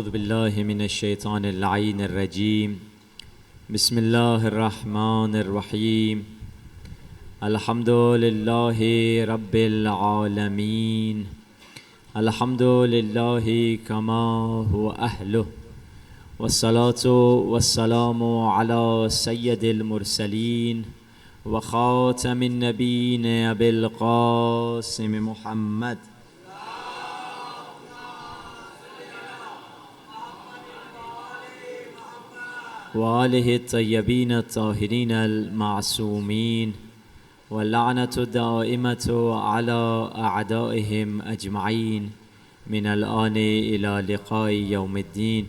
أعوذ بالله من الشيطان اللعين الرجيم. بسم الله الرحمن الرحيم. الحمد لله رب العالمين. الحمد لله كما هو أهله، والصلاة والسلام على سيد المرسلين وخاتم النبيين أبي القاسم محمد وآله الطيبين الطاهرين المعصومين، واللعنة الدائمة على أعدائهم أجمعين من الآن إلى لقاء يوم الدين۔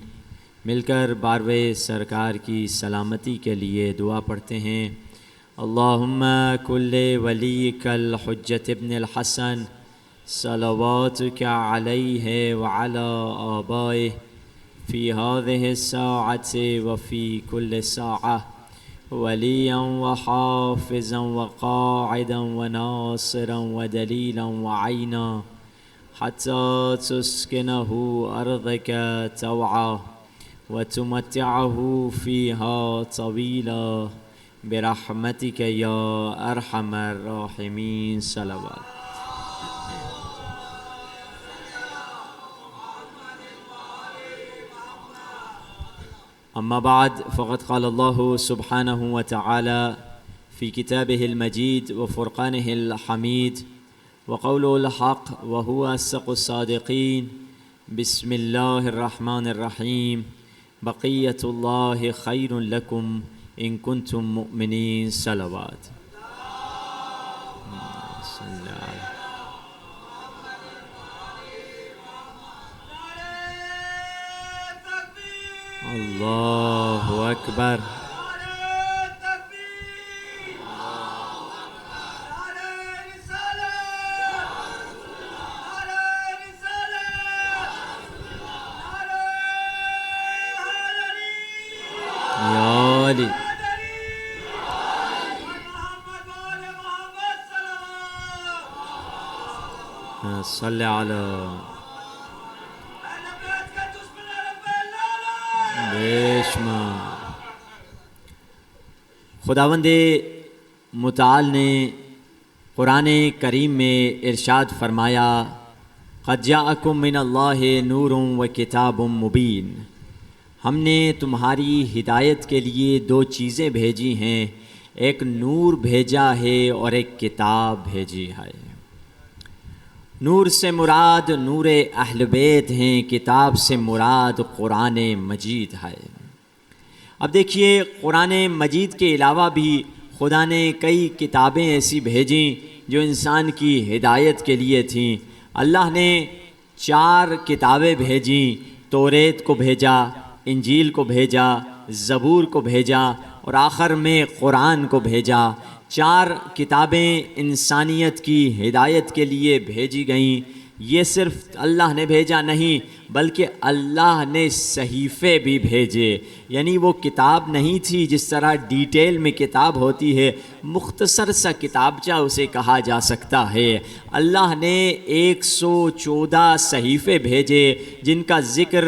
مل کر باروے سرکار کی سلامتی کے لیے دعا پڑھتے ہیں۔ اللہم کل ولیک الحجۃ ابن الحسن صلواتک علیہ وعلی آبائہ فی هذه الساعة وفي كل ساعة وليا وحافظا وقاعدا وناصرا ودليلا وعينا حتى تسكنه أرضك طوعا وتمتعه فيها طويلا برحمتك يا أرحم الراحمين۔ صلوات۔ أما بعد، فقد قال الله سبحانه وتعالى في كتابه المجيد وفرقانه الحميد وقوله الحق وهو أصدق الصادقين: بسم الله الرحمن الرحيم، بقية الله خير لكم إن كنتم مؤمنين۔ صلوات۔ اللہ اکبر۔ یا علی۔ صلی علی خداوند متعال نے قرآن کریم میں ارشاد فرمایا: قد جاءکم من اللہ نور و کتاب مبین۔ ہم نے تمہاری ہدایت کے لیے دو چیزیں بھیجی ہیں، ایک نور بھیجا ہے اور ایک کتاب بھیجی ہے۔ نور سے مراد نور اہل بیت ہیں، کتاب سے مراد قرآن مجید ہے۔ اب دیکھیے، قرآن مجید کے علاوہ بھی خدا نے کئی کتابیں ایسی بھیجیں جو انسان کی ہدایت کے لیے تھیں۔ اللہ نے 4 کتابیں بھیجیں، توریت کو بھیجا، انجیل کو بھیجا، زبور کو بھیجا اور آخر میں قرآن کو بھیجا۔ 4 کتابیں انسانیت کی ہدایت کے لیے بھیجی گئیں۔ یہ صرف اللہ نے بھیجا نہیں، بلکہ اللہ نے صحیفے بھی بھیجے۔ یعنی وہ کتاب نہیں تھی جس طرح ڈیٹیل میں کتاب ہوتی ہے، مختصر سا کتابچہ اسے کہا جا سکتا ہے۔ اللہ نے 114 صحیفے بھیجے، جن کا ذکر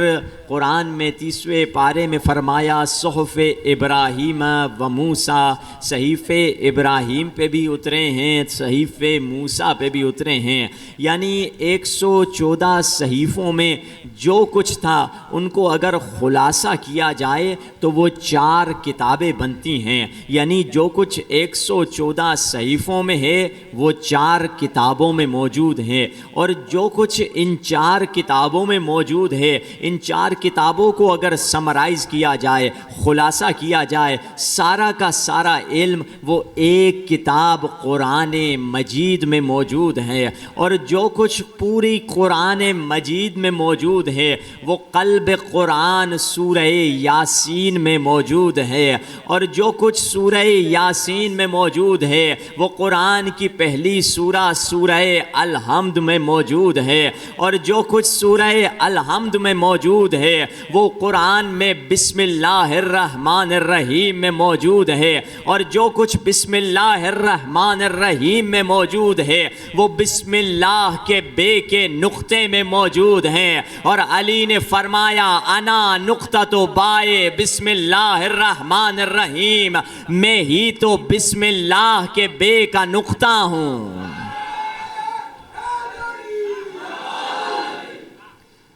قرآن میں 30ویں پارے میں فرمایا: صحف ابراہیم و موسیٰ۔ صحیفے ابراہیم پہ بھی اترے ہیں، صحیفے موسیٰ پہ بھی اترے ہیں۔ یعنی 114 صحیفوں میں جو کچھ تھا ان کو اگر خلاصہ کیا جائے تو وہ 4 کتابیں بنتی ہیں۔ یعنی جو کچھ 114 صحیفوں میں ہے وہ 4 کتابوں میں موجود ہے، اور جو کچھ ان 4 کتابوں میں موجود ہے، ان 4 کتابوں کو اگر سمرائز کیا جائے، خلاصہ کیا جائے، سارا کا سارا علم وہ ایک کتاب قرآن مجید میں موجود ہے۔ اور جو کچھ پوری قرآن مجید میں موجود ہے وہ قلب قرآن سورہ یاسین میں موجود ہے، اور جو کچھ سورہ یاسین میں موجود ہے وہ قرآن کی پہلی سورہ سورہ الحمد میں موجود ہے، اور جو کچھ سورہ الحمد میں موجود ہے وہ قرآن میں بسم اللہ الرحمن الرحیم میں موجود ہے، اور جو کچھ بسم اللہ الرحمن الرحیم میں موجود ہے وہ بسم اللہ کے بے کے نقطے میں موجود ہیں، اور علی نے فرمایا انا نقطۃ بائے بسم اللہ الرحمن الرحیم، میں ہی تو بسم اللہ کے بے کا نقطہ ہوں۔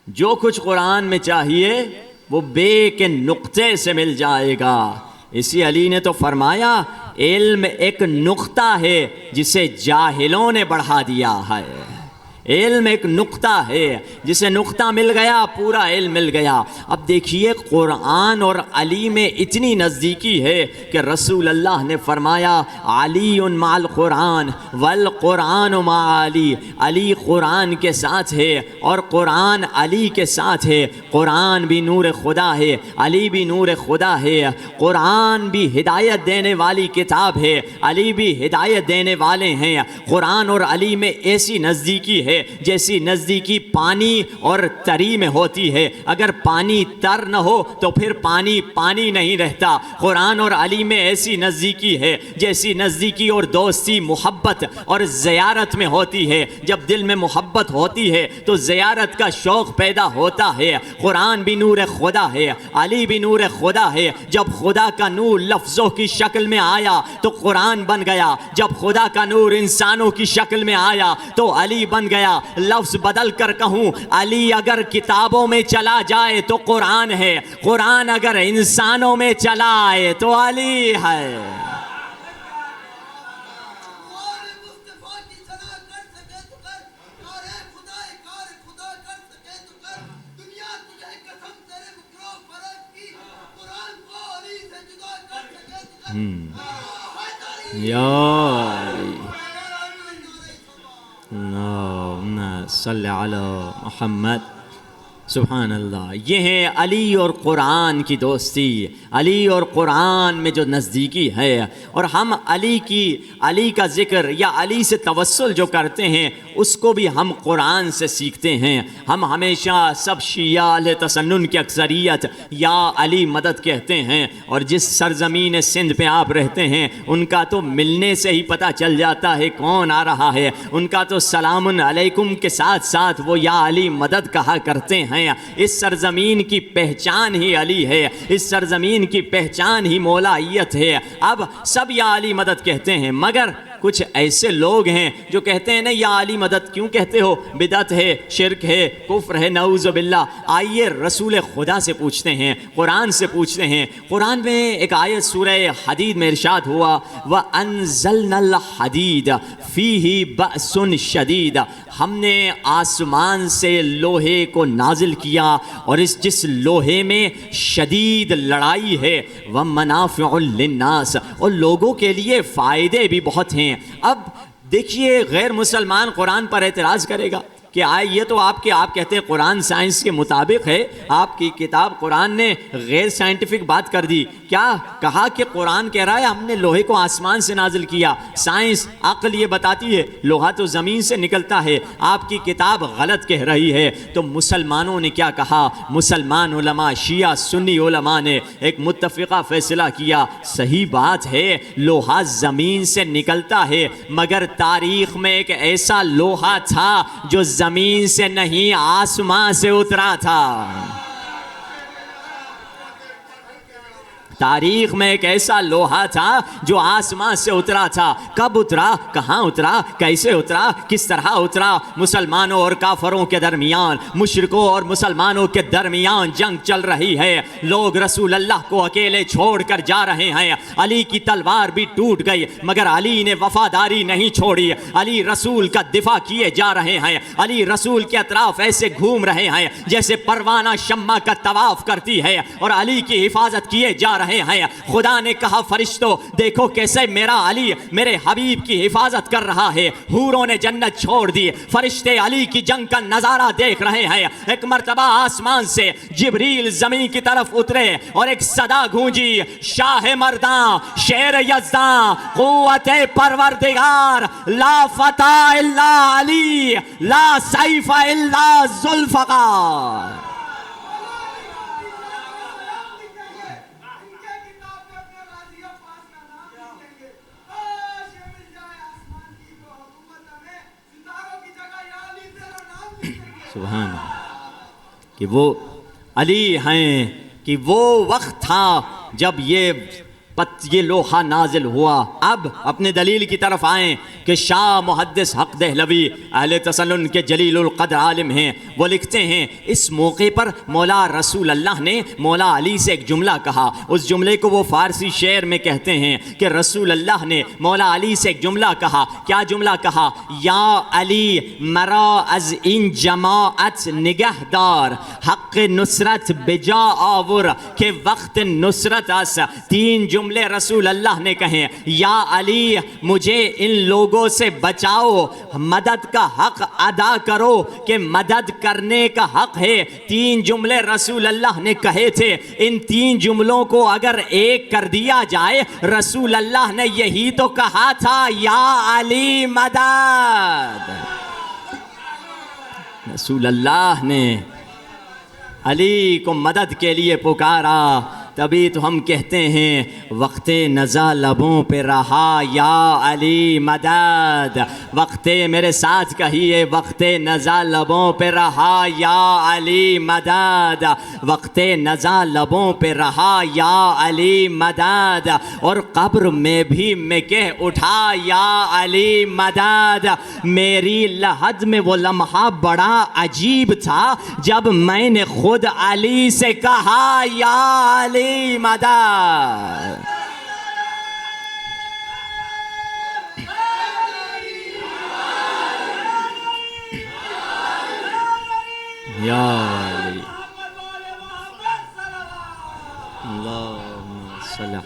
جو کچھ قرآن میں چاہیے وہ بے کے نقطے سے مل جائے گا۔ اسی علی نے تو فرمایا علم ایک نقطہ ہے جسے جاہلوں نے بڑھا دیا ہے۔ علم ایک نقطہ ہے، جسے نقطہ مل گیا پورا علم مل گیا۔ اب دیکھیے قرآن اور علی میں اتنی نزدیکی ہے کہ رسول اللہ نے فرمایا علی مع القرآن والقرآن مع علی، علی قرآن کے ساتھ ہے اور قرآن علی کے ساتھ ہے۔ قرآن بھی نور خدا ہے، علی بھی نور خدا ہے۔ قرآن بھی ہدایت دینے والی کتاب ہے، علی بھی ہدایت دینے والے ہیں۔ قرآن اور علی میں ایسی نزدیکی ہے جیسی نزدیکی پانی اور تری میں ہوتی ہے۔ اگر پانی تر نہ ہو تو پھر پانی پانی نہیں رہتا۔ قرآن اور علی میں ایسی نزدیکی ہے جیسی نزدیکی اور دوستی محبت اور زیارت میں ہوتی ہے۔ جب دل میں محبت ہوتی ہے تو زیارت کا شوق پیدا ہوتا ہے۔ قرآن بھی نور خدا ہے، علی بھی نور خدا ہے۔ جب خدا کا نور لفظوں کی شکل میں آیا تو قرآن بن گیا، جب خدا کا نور انسانوں کی شکل میں آیا تو علی بن گیا۔ لفظ بدل کر کہوں علی اگر کتابوں میں چلا جائے تو قرآن ہے، قرآن اگر انسانوں میں چلا آئے تو علی ہے۔ صلی علی محمد، سبحان اللہ۔ یہ ہے علی اور قرآن کی دوستی، علی اور قرآن میں جو نزدیکی ہے۔ اور ہم علی کا ذکر یا علی سے توسل جو کرتے ہیں اس کو بھی ہم قرآن سے سیکھتے ہیں۔ ہم ہمیشہ سب شیعہ اہل تسنن کی اکثریت یا علی مدد کہتے ہیں، اور جس سرزمین سندھ پہ آپ رہتے ہیں ان کا تو ملنے سے ہی پتہ چل جاتا ہے کون آ رہا ہے۔ ان کا تو سلام علیکم کے ساتھ ساتھ وہ یا علی مدد کہا کرتے ہیں۔ اس سرزمین کی پہچان ہی علی ہے، اس سرزمین کی پہچان ہی مولائیت ہے۔ اب سب یا علی مدد کہتے ہیں، مگر کچھ ایسے لوگ ہیں جو کہتے ہیں نا یا علی مدد کیوں کہتے ہو، بدعت ہے، شرک ہے، کفر ہے، نعوذ باللہ۔ آئیے رسول خدا سے پوچھتے ہیں، قرآن سے پوچھتے ہیں۔ قرآن میں ایک آیت سورہ حدید میں ارشاد ہوا وَأَنزَلْنَا الْحَدِيدَ فِيهِ بَأْسٌ شَدِيدٌ، ہم نے آسمان سے لوہے کو نازل کیا اور جس لوہے میں شدید لڑائی ہے، وَمَنَافِعُ لِلنَّاسِ، اور لوگوں کے لیے فائدے بھی بہت ہیں۔ اب دیکھیے غیر مسلمان قرآن پر اعتراض کرے گا کہ یہ تو آپ کہتے ہیں قرآن سائنس کے مطابق ہے، آپ کی کتاب قرآن نے غیر سائنٹیفک بات کر دی۔ کیا کہا کہ قرآن کہہ رہا ہے ہم نے لوہے کو آسمان سے نازل کیا، سائنس عقل یہ بتاتی ہے لوہا تو زمین سے نکلتا ہے، آپ کی کتاب غلط کہہ رہی ہے۔ تو مسلمانوں نے کیا کہا، مسلمان علماء شیعہ سنی علماء نے ایک متفقہ فیصلہ کیا، صحیح بات ہے لوہا زمین سے نکلتا ہے، مگر تاریخ میں ایک ایسا لوہا تھا جو زمین سے نہیں آسمان سے اترا تھا۔ تاریخ میں ایک ایسا لوہا تھا جو آسمان سے اترا تھا۔ کب اترا، کہاں اترا، کیسے اترا، کس طرح اترا؟ مسلمانوں اور کافروں کے درمیان، مشرکوں اور مسلمانوں کے درمیان جنگ چل رہی ہے، لوگ رسول اللہ کو اکیلے چھوڑ کر جا رہے ہیں۔ علی کی تلوار بھی ٹوٹ گئی مگر علی نے وفاداری نہیں چھوڑی، علی رسول کا دفاع کیے جا رہے ہیں، علی رسول کے اطراف ایسے گھوم رہے ہیں جیسے پروانہ شمع کا طواف کرتی ہے، اور علی کی حفاظت کیے جا رہے ہیں۔ خدا نے کہا فرشتوں دیکھو کیسے میرا علی میرے حبیب کی حفاظت کر رہا ہے۔ حوروں نے جنت چھوڑ دی، فرشتے علی کی جنگ کا نظارہ دیکھ رہے ہیں۔ ایک مرتبہ آسمان سے جبریل زمین کی طرف اترے اور ایک صدا گونجی، شاہ مرداں، شیر یزداں، قوت پروردگار، لا فتح الا علی، لا سیف الا ذوالفقار۔ سبحان کہ وہ علی ہیں کہ وہ وقت تھا جب یہ لوحہ نازل ہوا۔ اب اپنے دلیل کی طرف آئیں کہ شاہ محدث حق دہلوی اہل تسنن کے جلیل القدر عالم ہیں، وہ لکھتے ہیں اس موقع پر مولا رسول اللہ نے مولا علی سے ایک جملہ کہا۔ اس جملے کو وہ فارسی شعر میں کہتے ہیں کہ رسول اللہ نے مولا علی سے ایک جملہ کہا۔ کیا جملہ کہا؟ یا علی مرا از این جماعت نگہدار، حق نصرت بجا آور کہ وقت نصرت اس۔ تین جملے رسول اللہ نے کہیں، یا علی مجھے ان لوگوں سے بچاؤ، مدد کا حق ادا کرو کہ مدد کرنے کا حق ہے۔ تین جملے رسول اللہ نے کہے تھے، ان تین جملوں کو اگر ایک کر دیا جائے، رسول اللہ نے یہی تو کہا تھا یا علی مدد۔ رسول اللہ نے علی کو مدد کے لیے پکارا، تبھی تو ہم کہتے ہیں وقت نزا لبوں پہ رہا یا علی مدد۔ وقت میرے ساتھ کہیے، وقت نزا لبوں پہ رہا یا علی مدد، وقت نزا لبوں پہ رہا یا علی مدد، اور قبر میں بھی میں کہہ اٹھا یا علی مدد۔ میری لحد میں وہ لمحہ بڑا عجیب تھا جب میں نے خود علی سے کہا یا علی مدد۔ یا علی اللہم صلی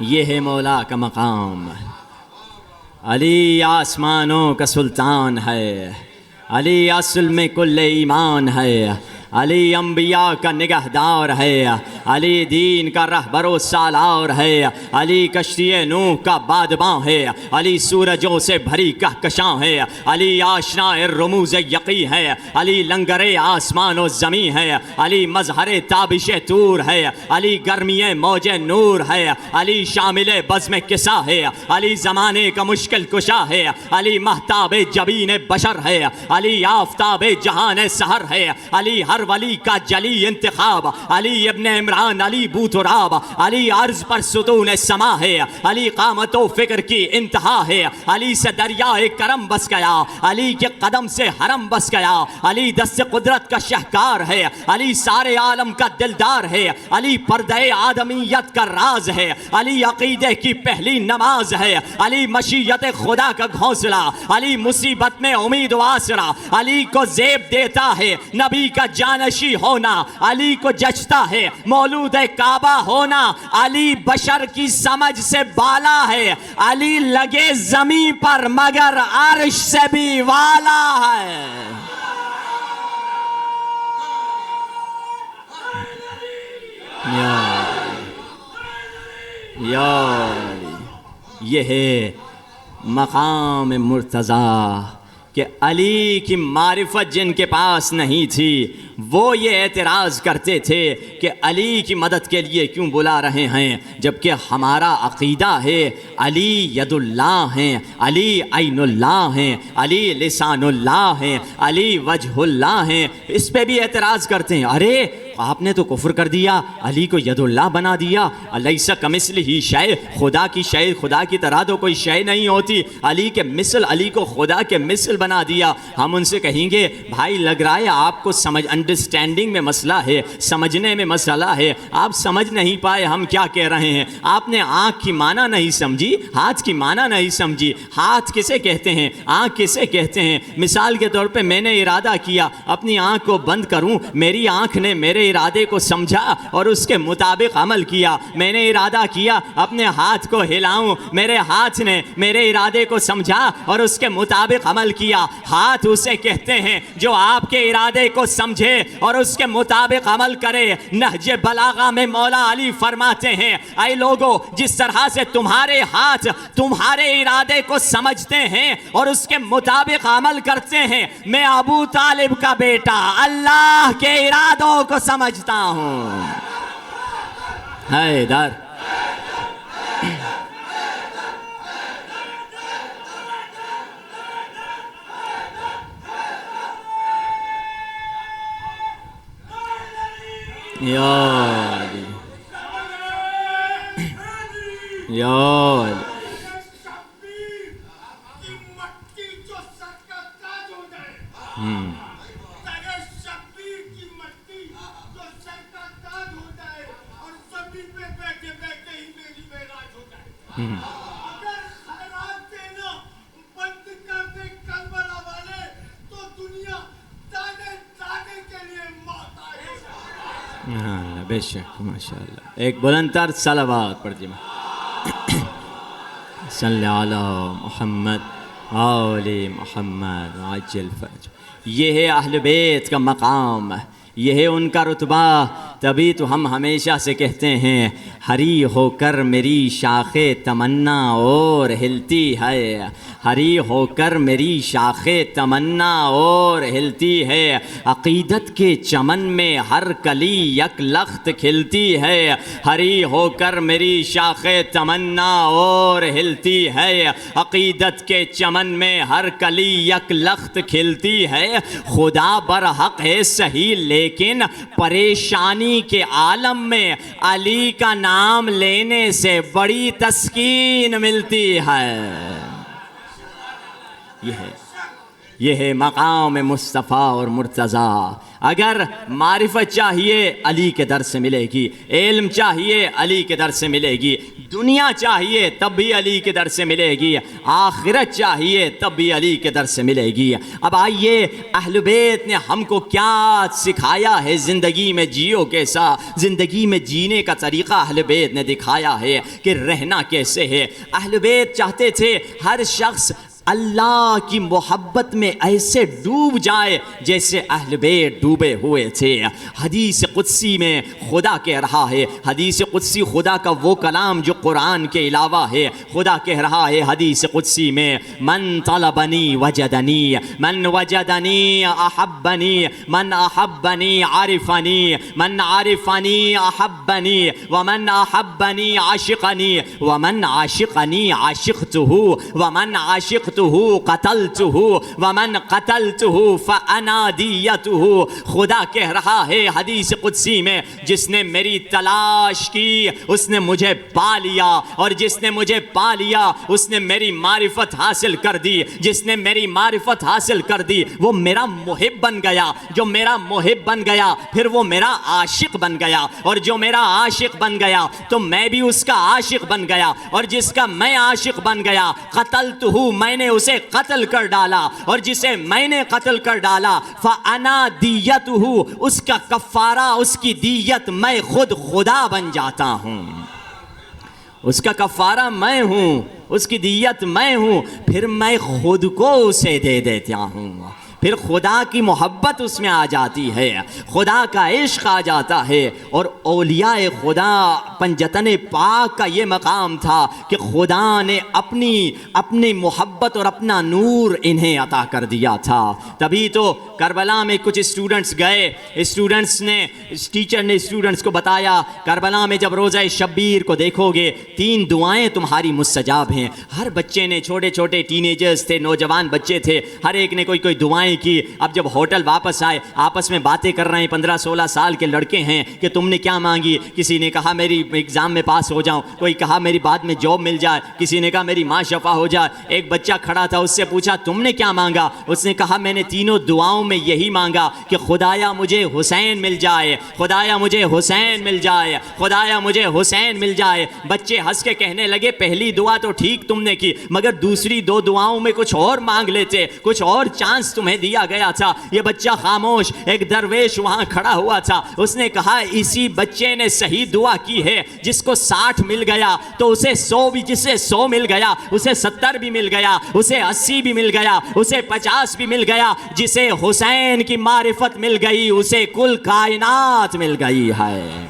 یہ ہے مولا کا مقام۔ علی آسمانوں کا سلطان ہے، علی اصل میں کل ایمان ہے، علی انبیاء کا نگہدار ہے، علی دین کا رہبر و سالار ہے، علی کشتی نوح کا بادباں ہے، علی سورجوں سے بھری کہکشاں ہے، علی آشنا رموز یقی ہے، علی لنگر آسمان و زمین ہے، علی مظہر تابش طور ہے، علی گرمی موج نور ہے، علی شامل بزم کسا ہے، علی زمانے کا مشکل کشا ہے، علی مہتاب جبین بشر ہے، علی آفتاب جہان سحر ہے، علی ہر ولی کا جلی انتخاب، علی ابن عمران، علی بوتراب، علی عرض پر ستون سما ہے، علی قامت و فکر کی انتہا ہے، علی سے دریائے کرم بس گیا، علی کے قدم سے حرم بس گیا، علی دست قدرت کا شہکار ہے، علی سارے عالم کا دلدار ہے، علی پردہ آدمیت کا راز ہے، علی عقیدے کی پہلی نماز ہے، علی مشیت خدا کا گھونسلہ، علی مصیبت میں امید و آسرا، علی کو زیب دیتا ہے نبی کا جانشی ہونا، علی کو جچتا ہے مولود کعبہ ہونا، علی بشر کی سمجھ سے بالا ہے، علی لگے زمین پر مگر عرش سے بھی والا ہے۔ یہ ہے مقام مرتضیٰ کہ علی کی معرفت جن کے پاس نہیں تھی وہ یہ اعتراض کرتے تھے کہ علی کی مدد کے لیے کیوں بلا رہے ہیں، جبکہ ہمارا عقیدہ ہے علی ید اللہ ہیں، علی عین اللہ ہیں، علی لسان اللہ ہیں، علی وجہ اللہ ہیں۔ اس پہ بھی اعتراض کرتے ہیں، ارے آپ نے تو کفر کر دیا، علی کو ید اللہ بنا دیا، لیس کمثلہ شیء، خدا کی شے خدا کی طرح تو کوئی شے نہیں ہوتی، علی کے مثل، علی کو خدا کے مثل بنا دیا۔ ہم ان سے کہیں گے بھائی لگ رہا ہے آپ کو انڈرسٹینڈنگ میں مسئلہ ہے، سمجھنے میں مسئلہ ہے، آپ سمجھ نہیں پائے ہم کیا کہہ رہے ہیں، آپ نے آنکھ کی معنی نہیں سمجھی، ہاتھ کی معنی نہیں سمجھی۔ ہاتھ کسے کہتے ہیں، آنکھ کسے کہتے ہیں؟ مثال کے طور پہ میں نے ارادہ کیا اپنی آنکھ کو بند کروں، میری آنکھ نے میرے ارادے کو سمجھا اور اس کے مطابق عمل کیا. میں نے ارادہ کیا اپنے ہاتھ کو ہلاؤں, میرے ہاتھ نے میرے ارادے کو سمجھا اور اس کے مطابق عمل کیا. ہاتھ اسے کہتے ہیں جو آپ کے ارادے کو سمجھے اور اس کے مطابق عمل کرے. نہج بلاغہ میں مولا علی فرماتے ہیں اے لوگو, جس طرح سے تمہارے ہاتھ تمہارے ارادے کو سمجھتے ہیں اور اس کے مطابق عمل کرتے ہیں, میں ابو طالب کا بیٹا اللہ کے ارادوں کو سمجھتا ہوں. حیدر یا علی یا علی بے شک ماشاء اللہ. ایک بلند تر صلوات پڑھ دیجیے. صلی علی محمد آل محمد عجل فرج. یہ ہے اہل بیت کا مقام, یہ ہے ان کا رتبہ. تبھی تو ہم ہمیشہ سے کہتے ہیں ہری ہو کر میری شاخ تمنا اور ہلتی ہے, ہری ہو کر میری شاخ تمنا اور ہلتی ہے. عقیدت کے چمن میں ہر کلی یک لخت کھلتی ہے, ہری ہو کر میری شاخ تمنا اور ہلتی ہے. عقیدت کے چمن میں ہر کلی یک لخت کھلتی ہے. خدا برحق ہے صحیح لیکن پریشانی کے عالم میں علی کا نام لینے سے بڑی تسکین ملتی ہے. یہ ہے مقام مصطفیٰ اور مرتضیٰ. اگر معرفت چاہیے علی کے در سے ملے گی, علم چاہیے علی کے در سے ملے گی, دنیا چاہیے تب بھی علی کے در سے ملے گی, آخرت چاہیے تب بھی علی کے در سے ملے گی. اب آئیے اہل بیت نے ہم کو کیا سکھایا ہے, زندگی میں جیو کیسا, زندگی میں جینے کا طریقہ اہل بیت نے دکھایا ہے کہ رہنا کیسے ہے. اہل بیت چاہتے تھے ہر شخص اللہ کی محبت میں ایسے ڈوب جائے جیسے اہل بیت ڈوبے ہوئے تھے. حدیث قدسی میں خدا کہہ رہا ہے, حدیث قدسی خدا کا وہ کلام جو قرآن کے علاوہ ہے. خدا کہہ رہا ہے حدیث قدسی میں من طلبنی وجدنی, من وجدنی احبنی, من احبنی عرفنی, من عرفنی احبنی, ومن احبنی عاشقنی, ومن عاشقنی عاشقتہ, ومن عاشقتہ قتلتہ, ومن قتلتہ فانا دیتہ. خدا کہہ رہا ہے حدیث قدسی میں جس نے میری تلاش کی اس نے مجھے پا لیا, اور جس نے مجھے پا لیا اس نے میری معرفت حاصل کر دی, جس نے میری معرفت حاصل کر دی وہ میرا محب بن گیا, جو میرا محب بن گیا پھر وہ میرا عاشق بن گیا, اور جو میرا عاشق بن گیا تو میں بھی اس کا عاشق بن گیا, اور جس کا میں عاشق بن گیا قتلتہ میں نے اسے قتل کر ڈالا, اور جسے میں نے قتل کر ڈالا فانا دیتہ اس کا کفارہ اس کی دیت میں خود خدا بن جاتا ہوں, اس کا کفارہ میں ہوں, اس کی دیت میں ہوں, پھر میں خود کو اسے دے دیتا ہوں. پھر خدا کی محبت اس میں آ جاتی ہے, خدا کا عشق آ جاتا ہے. اور اولیاء خدا پنجتن پاک کا یہ مقام تھا کہ خدا نے اپنی محبت اور اپنا نور انہیں عطا کر دیا تھا. تبھی تو کربلا میں کچھ اسٹوڈنٹس گئے, ٹیچر نے اسٹوڈنٹس کو بتایا کربلا میں جب روزہ شبیر کو دیکھو گے 3 دعائیں تمہاری مستجاب ہیں. ہر بچے نے, چھوٹے چھوٹے ٹینیجرز تھے, نوجوان بچے تھے, ہر ایک نے کوئی دعائیں کی. اب جب ہوٹل واپس آئے آپس میں باتیں کر رہے ہیں, 15-16 سال کے لڑکے ہیں کہ تم نے کیا مانگی. کسی نے کہا میری ایگزام میں پاس ہو جاؤں, کوئی کہا میری بعد میں جاب مل جائے, کسی نے کہا میری ماں شفا ہو جائے. ایک بچہ کھڑا تھا, اس سے پوچھا تم نے کیا مانگا. اس نے کہا میں نے تینوں دعاؤں میں یہی مانگا کہ خدایا مجھے حسین مل جائے, خدایا مجھے حسین مل جائے, خدایا مجھے حسین مل جائے. بچے ہنس کے کہنے لگے پہلی دعا تو ٹھیک تم نے کی, مگر دوسری 2 دعاؤں میں کچھ اور مانگ لیتے, کچھ اور چانس تمہیں دیا گیا تھا. یہ بچہ خاموش, ایک درویش وہاں کھڑا ہوا تھا, اس نے کہا اسی بچے نے صحیح دعا کی ہے. جس کو 60 مل گیا تو اسے 100 بھی, جسے 100 مل گیا اسے 70 بھی مل گیا, اسے 80 بھی مل گیا, اسے 50 بھی مل گیا. جسے حسین کی معرفت مل گئی اسے کل کائنات مل گئی ہے,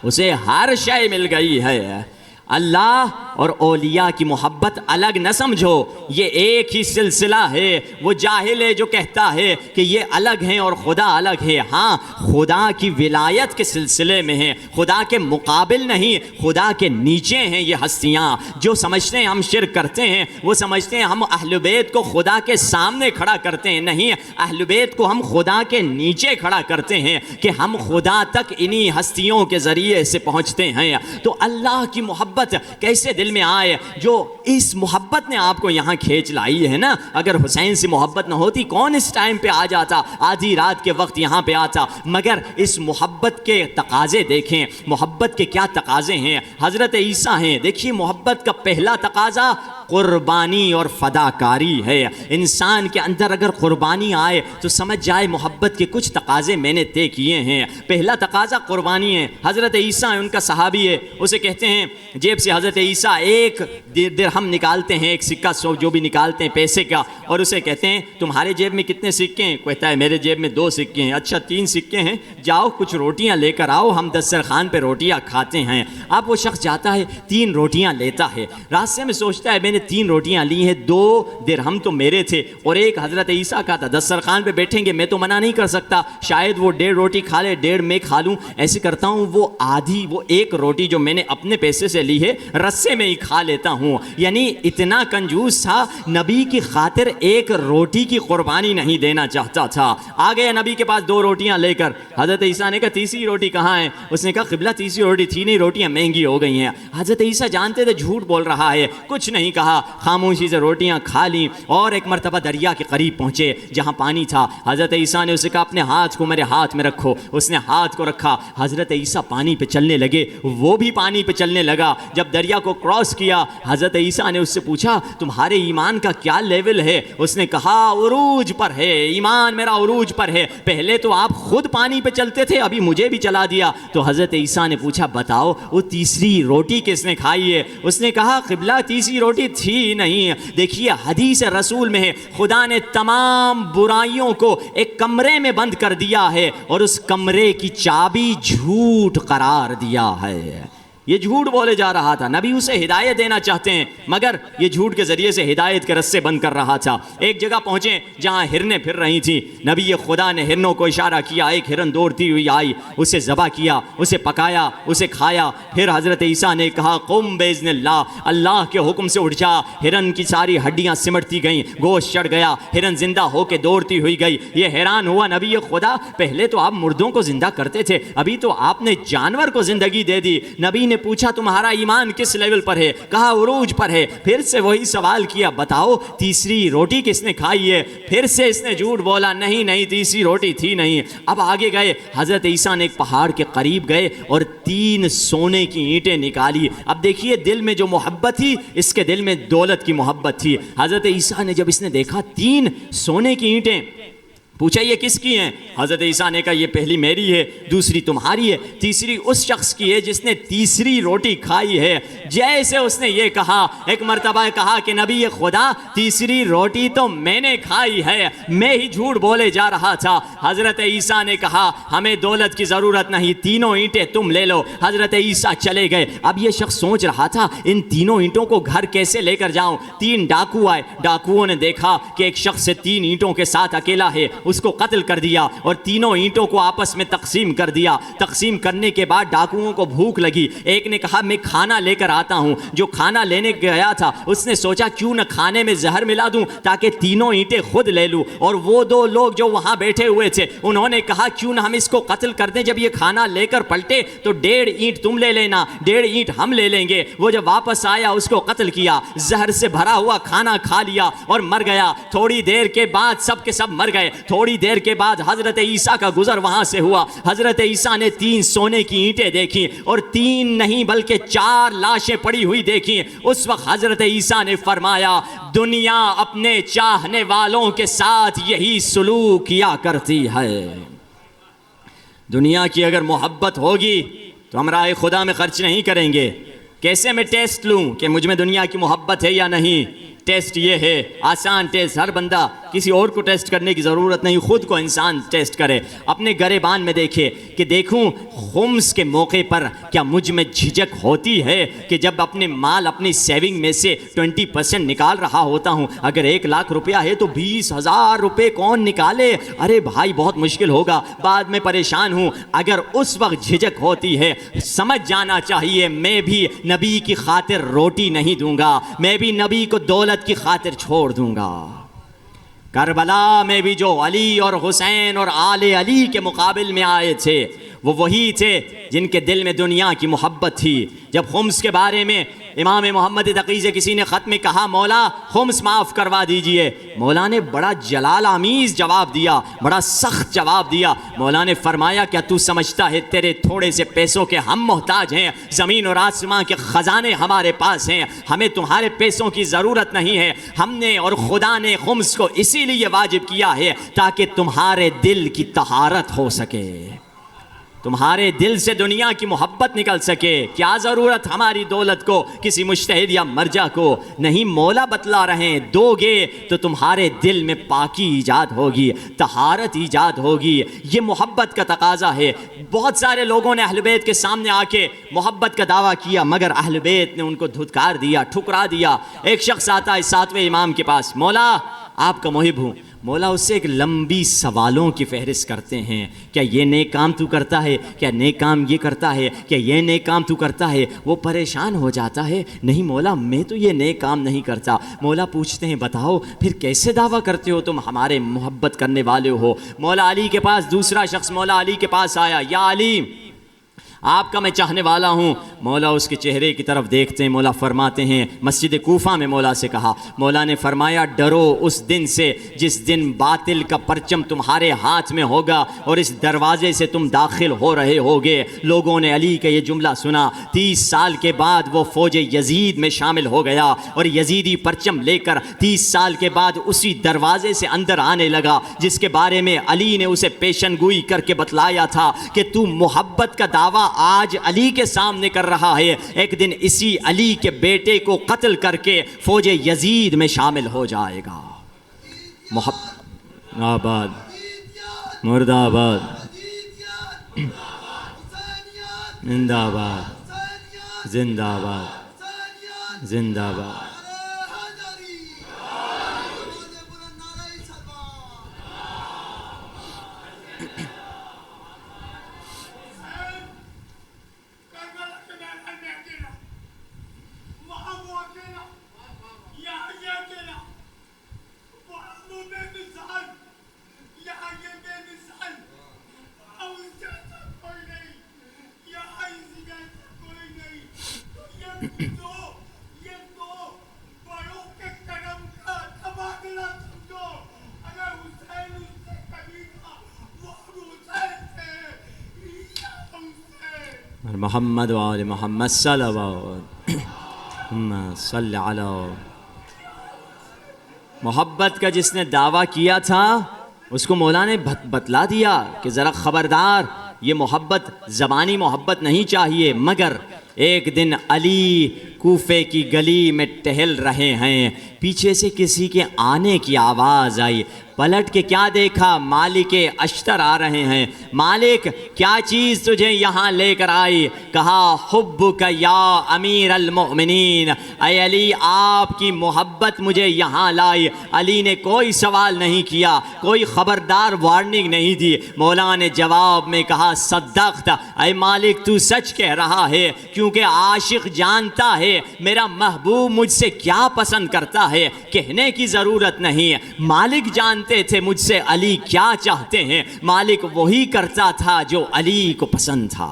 اسے ہر شے مل گئی ہے. اللہ اور اولیاء کی محبت الگ نہ سمجھو, یہ ایک ہی سلسلہ ہے. وہ جاہل ہے جو کہتا ہے کہ یہ الگ ہیں اور خدا الگ ہے. ہاں, خدا کی ولایت کے سلسلے میں ہیں, خدا کے مقابل نہیں, خدا کے نیچے ہیں یہ ہستیاں. جو سمجھتے ہیں ہم شرک کرتے ہیں وہ سمجھتے ہیں ہم اہل بیت کو خدا کے سامنے کھڑا کرتے ہیں. نہیں, اہل بیت کو ہم خدا کے نیچے کھڑا کرتے ہیں کہ ہم خدا تک انہی ہستیوں کے ذریعے سے پہنچتے ہیں. تو اللہ کی محبت کیسے دل میں آئے, جو اس محبت نے آپ کو یہاں کھینچ لائی ہے نا. اگر حسین سے محبت نہ ہوتی کون اس ٹائم پہ آ جاتا, آدھی رات کے وقت یہاں پہ آتا. مگر اس محبت کے تقاضے دیکھیں, محبت کے کیا تقاضے ہیں. حضرت عیسیٰ ہیں, دیکھیے محبت کا پہلا تقاضا قربانی اور فداکاری ہے. انسان کے اندر اگر قربانی آئے تو سمجھ جائے محبت کے کچھ تقاضے میں نے طے کیے ہیں. پہلا تقاضا قربانی ہے. حضرت عیسیٰ ان کا صحابی ہے, اسے کہتے ہیں جیب سے حضرت عیسیٰ ایک درہم نکالتے ہیں, ایک سکہ جو بھی نکالتے ہیں پیسے کا, اور اسے کہتے ہیں تمہارے جیب میں کتنے سکے ہیں؟ کہتا ہے میرے جیب میں 2 سکے ہیں. اچھا 3 سکے ہیں, جاؤ کچھ روٹیاں لے کر آؤ, ہم دسترخوان پہ روٹیاں کھاتے ہیں. اب وہ شخص جاتا ہے 3 روٹیاں لیتا ہے, راستے میں سوچتا ہے میں نے 3 روٹیاں لی ہیں, 2 درہم تو میرے تھے اور ایک حضرت عیسیٰ کا تھا. دسترخوان پہ بیٹھیں گے میں تو منع نہیں کر سکتا, شاید وہ 1.5 روٹی کھا لے, 1.5 میں کھا لوں. ایسے کرتا ہوں وہ آدھی, وہ 1 روٹی جو میں نے اپنے پیسے سے لی ہے رسے میں ہی کھا لیتا ہوں. یعنی اتنا کنجوس تھا, نبی کی خاطر 1 روٹی کی قربانی نہیں دینا چاہتا تھا. آ گیا نبی کے پاس 2 روٹیاں لے کر. حضرت عیسیٰ نے کہا تیسری روٹی کہاں ہے؟ اس نے کہا قبلہ تیسری روٹی تھی نہیں, روٹیاں مہنگی ہو گئی ہیں. حضرت عیسیٰ جانتے تھے جھوٹ بول رہا ہے, کچھ نہیں کہا, خاموشی سے روٹیاں کھا لیں. اور ایک مرتبہ دریا کے قریب پہنچے جہاں پانی تھا. حضرت عیسیٰ نے اسے کہا اپنے ہاتھ کو میرے ہاتھ میں رکھو. اس نے ہاتھ کو رکھا, حضرت عیسیٰ پانی پہ چلنے لگے, وہ بھی پانی پہ چلنے لگا. جب دریا کو کراس کیا حضرت عیسیٰ نے اس سے پوچھا تمہارے ایمان کا کیا لیول ہے؟ اس نے کہا عروج پر ہے, ایمان میرا عروج پر ہے. پہلے تو آپ خود پانی پہ چلتے تھے, ابھی مجھے بھی چلا دیا. تو حضرت عیسیٰ نے پوچھا بتاؤ وہ تیسری روٹی کس نے کھائی ہے؟ اس نے کہا قبلہ تیسری روٹی تھی نہیں. دیکھیے حدیث رسول میں ہے خدا نے تمام برائیوں کو ایک کمرے میں بند کر دیا ہے اور اس کمرے کی چابی جھوٹ قرار دیا ہے. یہ جھوٹ بولے جا رہا تھا, نبی اسے ہدایت دینا چاہتے ہیں مگر یہ جھوٹ کے ذریعے سے ہدایت کے رستے بند کر رہا تھا. ایک جگہ پہنچے جہاں ہرنیں پھر رہی تھیں. نبی خدا نے ہرنوں کو اشارہ کیا, ایک ہرن دوڑتی ہوئی آئی, اسے ذبح کیا, اسے پکایا, اسے کھایا. پھر حضرت عیسیٰ نے کہا قم باذن اللہ, اللہ کے حکم سے اٹھ جا. ہرن کی ساری ہڈیاں سمٹتی گئیں, گوشت چڑھ گیا, ہرن زندہ ہو کے دوڑتی ہوئی گئی. یہ حیران ہوا نبی خدا, پہلے تو آپ مردوں کو زندہ کرتے تھے, ابھی تو آپ نے جانور کو زندگی دے دی. نبی نے پوچھا تمہارا ایمان کس لیول پر ہے؟ کہا عروج پر ہے. پھر سے وہی سوال کیا بتاؤ تیسری روٹی کس نے کھائی ہے؟ پھر سے اس نے جھوٹ بولا نہیں نہیں تیسری روٹی تھی نہیں. اب آگے گئے, حضرت عیسیٰ نے ایک پہاڑ کے قریب گئے اور 3 سونے کی اینٹیں نکالی. اب دیکھیے دل میں جو محبت تھی, اس کے دل میں دولت کی محبت تھی. حضرت عیسیٰ نے جب اس نے دیکھا 3 سونے کی اینٹیں, پوچھا یہ کس کی ہیں؟ حضرت عیسیٰ نے کہا یہ پہلی میری ہے, دوسری تمہاری ہے, تیسری اس شخص کی ہے جس نے تیسری روٹی کھائی ہے. جیسے اس نے یہ کہا, ایک مرتبہ کہا کہ نبی خدا تیسری روٹی تو میں نے کھائی ہے, میں ہی جھوٹ بولے جا رہا تھا. حضرت عیسیٰ نے کہا ہمیں دولت کی ضرورت نہیں, 3 اینٹیں تم لے لو. حضرت عیسیٰ چلے گئے. اب یہ شخص سوچ رہا تھا ان 3 اینٹوں کو گھر کیسے لے کر جاؤں. 3 ڈاکو آئے, ڈاکوؤں نے دیکھا کہ ایک شخص سے 3 اینٹوں کے ساتھ اکیلا ہے, اس کو قتل کر دیا اور 3 اینٹوں کو آپس میں تقسیم کر دیا. تقسیم کرنے کے بعد ڈاکوؤں کو بھوک لگی. ایک نے کہا میں کھانا لے کر آتا ہوں. جو کھانا لینے گیا تھا اس نے سوچا کیوں نہ کھانے میں زہر ملا دوں تاکہ 3 اینٹیں خود لے لوں. اور وہ 2 لوگ جو وہاں بیٹھے ہوئے تھے انہوں نے کہا کیوں نہ ہم اس کو قتل کر دیں, جب یہ کھانا لے کر پلٹے تو 1.5 اینٹ تم لے لینا, 1.5 اینٹ ہم لے لیں گے. وہ جب واپس آیا اس کو قتل کیا, زہر سے بھرا ہوا کھانا کھا لیا اور مر گیا. تھوڑی دیر کے بعد سب کے سب مر گئے. تھوڑی دیر کے بعد حضرت عیسیٰ کا گزر وہاں سے ہوا. حضرت عیسیٰ نے 3 سونے کی اینٹیں دیکھی اور 3 نہیں بلکہ 4 لاشیں پڑی ہوئی دیکھی. اس وقت حضرت عیسیٰ نے فرمایا دنیا اپنے چاہنے والوں کے ساتھ یہی سلوک کیا کرتی ہے. دنیا کی اگر محبت ہوگی تو ہم راہ خدا میں خرچ نہیں کریں گے. کیسے میں ٹیسٹ لوں کہ مجھ میں دنیا کی محبت ہے یا نہیں؟ ٹیسٹ یہ ہے، آسان ٹیسٹ، ہر بندہ، کسی اور کو ٹیسٹ کرنے کی ضرورت نہیں، خود کو انسان ٹیسٹ کرے. اپنے گریبان میں دیکھے کہ دیکھوں خمس کے موقع پر کیا مجھ میں جھجک ہوتی ہے کہ جب اپنے مال اپنی سیونگ میں سے 20% نکال رہا ہوتا ہوں، اگر 1 لاکھ روپیہ ہے تو 20,000 روپے کون نکالے؟ ارے بھائی بہت مشکل ہوگا، بعد میں پریشان ہوں. اگر اس وقت جھجک ہوتی ہے، سمجھ جانا چاہیے میں بھی نبی کی خاطر روٹی نہیں دوں گا، میں بھی نبی کو دولت کی خاطر چھوڑ دوں گا. کربلا میں بھی جو علی اور حسین اور آل علی کے مقابل میں آئے تھے وہ وہی تھے جن کے دل میں دنیا کی محبت تھی. جب خمس کے بارے میں امام محمد تقی سے کسی نے خط میں کہا مولا خمس معاف کروا دیجئے، مولا نے بڑا جلال آمیز جواب دیا، بڑا سخت جواب دیا. مولا نے فرمایا کیا تو سمجھتا ہے تیرے تھوڑے سے پیسوں کے ہم محتاج ہیں؟ زمین اور آسمان کے خزانے ہمارے پاس ہیں، ہمیں تمہارے پیسوں کی ضرورت نہیں ہے. ہم نے اور خدا نے خمس کو اسی لیے واجب کیا ہے تاکہ تمہارے دل کی طہارت ہو سکے، تمہارے دل سے دنیا کی محبت نکل سکے. کیا ضرورت ہماری دولت کو کسی مجتہد یا مرجع کو؟ نہیں، مولا بتلا رہے ہیں دو گے تو تمہارے دل میں پاکی ایجاد ہوگی، طہارت ایجاد ہوگی. یہ محبت کا تقاضا ہے. بہت سارے لوگوں نے اہل بیت کے سامنے آ کے محبت کا دعویٰ کیا مگر اہل بیت نے ان کو دھتکار دیا، ٹھکرا دیا. ایک شخص آتا ہے 7ویں امام کے پاس، مولا آپ کا محب ہوں. مولا اس سے ایک لمبی سوالوں کی فہرست کرتے ہیں، کیا یہ نیک کام تو کرتا ہے؟ کیا نیک کام یہ کرتا ہے؟ کیا یہ نیک کام تو کرتا ہے؟ وہ پریشان ہو جاتا ہے، نہیں مولا میں تو یہ نیک کام نہیں کرتا. مولا پوچھتے ہیں بتاؤ پھر کیسے دعویٰ کرتے ہو تم ہمارے محبت کرنے والے ہو؟ مولا علی کے پاس دوسرا شخص مولا علی کے پاس آیا، یا علی آپ کا میں چاہنے والا ہوں. مولا اس کے چہرے کی طرف دیکھتے ہیں، مولا فرماتے ہیں، مسجد کوفہ میں مولا سے کہا، مولا نے فرمایا ڈرو اس دن سے جس دن باطل کا پرچم تمہارے ہاتھ میں ہوگا اور اس دروازے سے تم داخل ہو رہے ہوگے. لوگوں نے علی کا یہ جملہ سنا. 30 سال کے بعد وہ فوج یزید میں شامل ہو گیا اور یزیدی پرچم لے کر 30 سال کے بعد اسی دروازے سے اندر آنے لگا جس کے بارے میں علی نے اسے پیشن گوئی کر کے بتلایا تھا کہ تو محبت کا دعویٰ آج علی کے سامنے کر رہا ہے، ایک دن اسی علی کے بیٹے کو قتل کر کے فوج یزید میں شامل ہو جائے گا. محبت آباد مرد آباد زندہ آباد زندہ آباد زندہ آباد. محمد وآل محمد صلوات صلی علی. محبت کا جس نے دعویٰ کیا تھا اس کو مولا نے بتلا دیا کہ ذرا خبردار، یہ محبت زبانی محبت نہیں چاہیے. مگر ایک دن علی کوفے کی گلی میں ٹہل رہے ہیں، پیچھے سے کسی کے آنے کی آواز آئی. پلٹ کے کیا دیکھا؟ مالک اشتر آ رہے ہیں. مالک کیا چیز تجھے یہاں لے کر آئی؟ کہا حبک یا امیر المؤمنین، اے علی آپ کی محبت مجھے یہاں لائی. علی نے کوئی سوال نہیں کیا، کوئی خبردار وارننگ نہیں دی. مولا نے جواب میں کہا صدقت، اے مالک تو سچ کہہ رہا ہے، کیونکہ عاشق جانتا ہے میرا محبوب مجھ سے کیا پسند کرتا ہے، کہنے کی ضرورت نہیں. مالک جانتے تھے مجھ سے علی کیا چاہتے ہیں، مالک وہی کرتا تھا جو علی کو پسند تھا.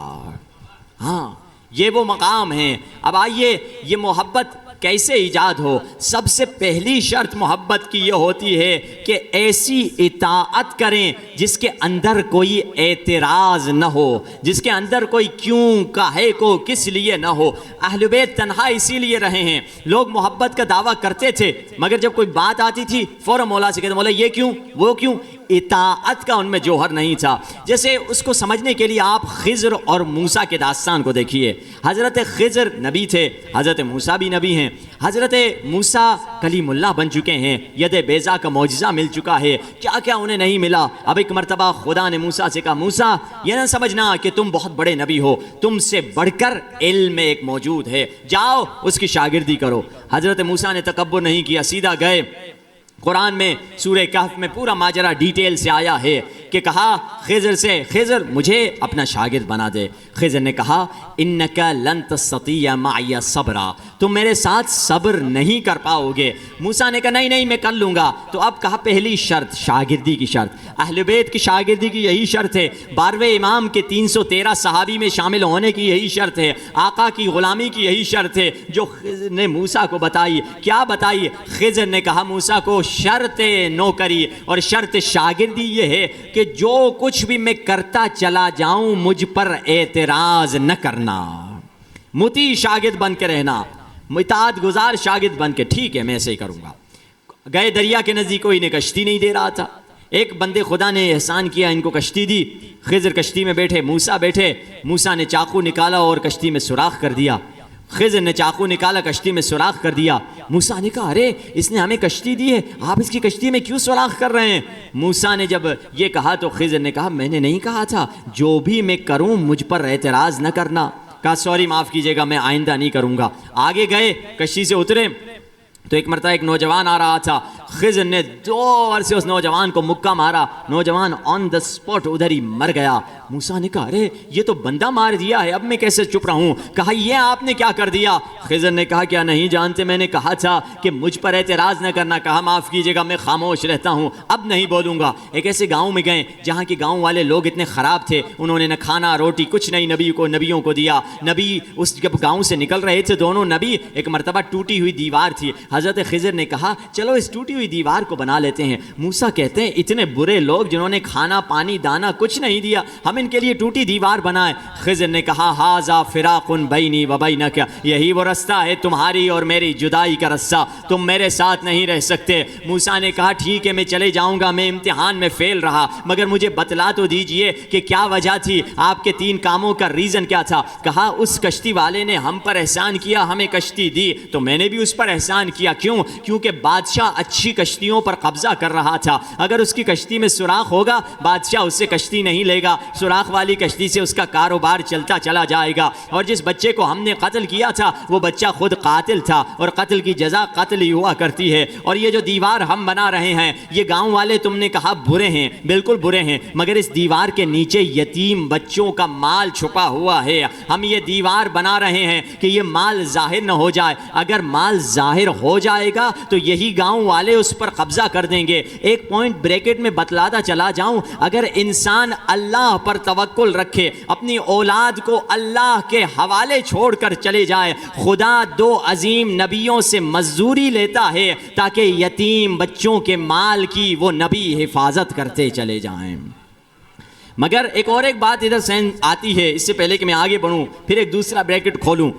ہاں یہ وہ مقام ہے. اب آئیے، یہ محبت کیسے ایجاد ہو؟ سب سے پہلی شرط محبت کی یہ ہوتی ہے کہ ایسی اطاعت کریں جس کے اندر کوئی اعتراض نہ ہو، جس کے اندر کوئی کیوں کاہے کو کس لیے نہ ہو۔ اہل بیت تنہا اسی لیے رہے ہیں، لوگ محبت کا دعویٰ کرتے تھے مگر جب کوئی بات آتی تھی فوراً مولا سے کہتے مولا یہ کیوں وہ کیوں، اطاعت کا ان میں جوہر نہیں تھا۔ جیسے اس کو سمجھنے کے لیے آپ خضر اور موسیٰ کے داستان کو دیکھیے۔ حضرت خضر نبی تھے، حضرت موسیٰ بھی نبی ہیں۔ حضرت موسیٰ کلیم اللہ بن چکے ہیں، ید بیضا کا معجزہ مل چکا ہے، کیا کیا انہیں نہیں ملا۔ اب ایک مرتبہ خدا نے موسیٰ سے کہا موسیٰ یہ نہ سمجھنا کہ تم بہت بڑے نبی ہو، تم سے بڑھ کر علم میں ایک موجود ہے، جاؤ اس کی شاگردی کرو۔ حضرت موسیٰ نے تکبر نہیں کیا، سیدھا گئے۔ قرآن میں سورہ کہف میں پورا ماجرا ڈیٹیل سے آیا ہے کہ کہا خضر سے خضر مجھے اپنا شاگرد بنا دے۔ خضر نے کہا انکا لن تستطیع معی صبرا، تم میرے ساتھ صبر نہیں کر پاؤ گے۔ موسیٰ نے کہا نہیں نہیں میں کر لوں گا۔ تو اب کہا پہلی شرط شاگردی کی شرط، اہل بیت کی شاگردی کی یہی شرط ہے، 12ویں امام کے 313 صحابی میں شامل ہونے کی یہی شرط ہے، آقا کی غلامی کی یہی شرط ہے جو خضر نے موسیٰ کو بتائی۔ کیا بتائی؟ خضر نے کہا موسیٰ کو شرط نوکری اور شرط شاگردی یہ ہے کہ جو کچھ بھی میں کرتا چلا جاؤں مجھ پر اعتراض نہ کرنا، مطیع شاگرد بن کے رہنا، اطاعت گزار شاگرد بن کے، ٹھیک ہے میں ایسے ہی کروں گا۔ گئے دریا کے نزدیک، کوئی انہیں کشتی نہیں دے رہا تھا، ایک بندے خدا نے احسان کیا ان کو کشتی دی۔ خضر کشتی میں بیٹھے، موسیٰ بیٹھے، موسیٰ نے چاقو نکالا اور کشتی میں سوراخ کر دیا۔ خضر نے چاقو نکالا کشتی میں سوراخ کر دیا۔ موسیٰ نے کہا ارے اس نے ہمیں کشتی دی ہے، آپ اس کی کشتی میں کیوں سوراخ کر رہے ہیں؟ موسیٰ نے جب یہ کہا تو خضر نے کہا میں نے نہیں کہا تھا جو بھی میں کروں مجھ پر اعتراض نہ کرنا۔ کہا سوری معاف کیجیے گا میں آئندہ نہیں کروں گا۔ آگے گئے، کشتی سے اترے تو ایک مرتبہ ایک نوجوان آ رہا تھا، خضر نے زور سے اس نوجوان کو مکہ مارا، نوجوان آن دا سپاٹ ادھر ہی مر گیا۔ موسیٰ نے کہا ارے یہ تو بندہ مار دیا ہے، اب میں کیسے چپ رہوں؟ کہا یہ آپ نے کیا کر دیا؟ خضر نے کہا کیا نہیں جانتے میں نے کہا تھا کہ مجھ پر اعتراض نہ کرنا، کہا معاف کیجیے گا میں خاموش رہتا ہوں، اب نہیں بولوں گا۔ ایک ایسے گاؤں میں گئے جہاں کے گاؤں والے لوگ اتنے خراب تھے، انہوں نے نہ کھانا روٹی کچھ نہیں نبیوں کو دیا۔ نبی اس جب گاؤں سے نکل رہے تھے دونوں نبی، ایک مرتبہ ٹوٹی ہوئی دیوار تھی، حضرت خضر نے کہا چلو اس ٹوٹی ہوئی دیوار کو بنا لیتے ہیں۔ موسیٰ کہتے ہیں اتنے برے لوگ جنہوں نے کھانا پانی دانا کچھ نہیں دیا، ہم ان کے لیے ٹوٹی دیوار بنائیں۔ خضر نے کہا ھذا فراق بینی و بینک، یہی وہ رستہ ہے تمہاری اور میری جدائی کا رستہ، تم میرے ساتھ نہیں رہ سکتے۔ موسیٰ نے کہا ٹھیک ہے میں چلے جاؤں گا، میں امتحان میں فیل رہا مگر مجھے بتلا تو دیجئے کہ کیا وجہ تھی، آپ کے 3 کاموں کا ریزن کیا تھا؟ کہا اس کشتی والے نے ہم پر احسان کیا، ہمیں کشتی دی تو میں نے بھی اس پر احسان کیا۔ کیوں؟ کیونکہ بادشاہ اچھی کشتیوں پر قبضہ کر رہا تھا، اگر اس کی کشتی میں سوراخ ہوگا بادشاہ اس سے کشتی نہیں لے گا، سوراخ والی کشتی سے اس کا کاروبار چلتا چلا جائے گا۔ اور جس بچے کو ہم نے قتل کیا تھا وہ بچہ خود قاتل تھا، اور قتل کی جزا قتل ہی ہوا کرتی ہے۔ اور یہ جو دیوار ہم بنا رہے ہیں یہ گاؤں والے تم نے کہا برے ہیں، بالکل برے ہیں، مگر اس دیوار کے نیچے یتیم بچوں کا مال چھپا ہوا ہے، ہم یہ دیوار بنا رہے ہیں کہ یہ مال ظاہر نہ ہو جائے، اگر مال ظاہر ہو جائے گا تو یہی گاؤں والے اس پر قبضہ کر دیں گے۔ ایک پوائنٹ بریکٹ میں بتلاتا چلا جاؤں، اگر انسان اللہ پر توکل رکھے، اپنی اولاد کو اللہ کے حوالے چھوڑ کر چلے جائے، خدا 2 عظیم نبیوں سے مزدوری لیتا ہے تاکہ یتیم بچوں کے مال کی وہ نبی حفاظت کرتے چلے جائیں۔ مگر ایک بات ادھر سین آتی ہے، اس سے پہلے کہ میں آگے بڑھوں پھر ایک دوسرا بریکٹ کھولوں،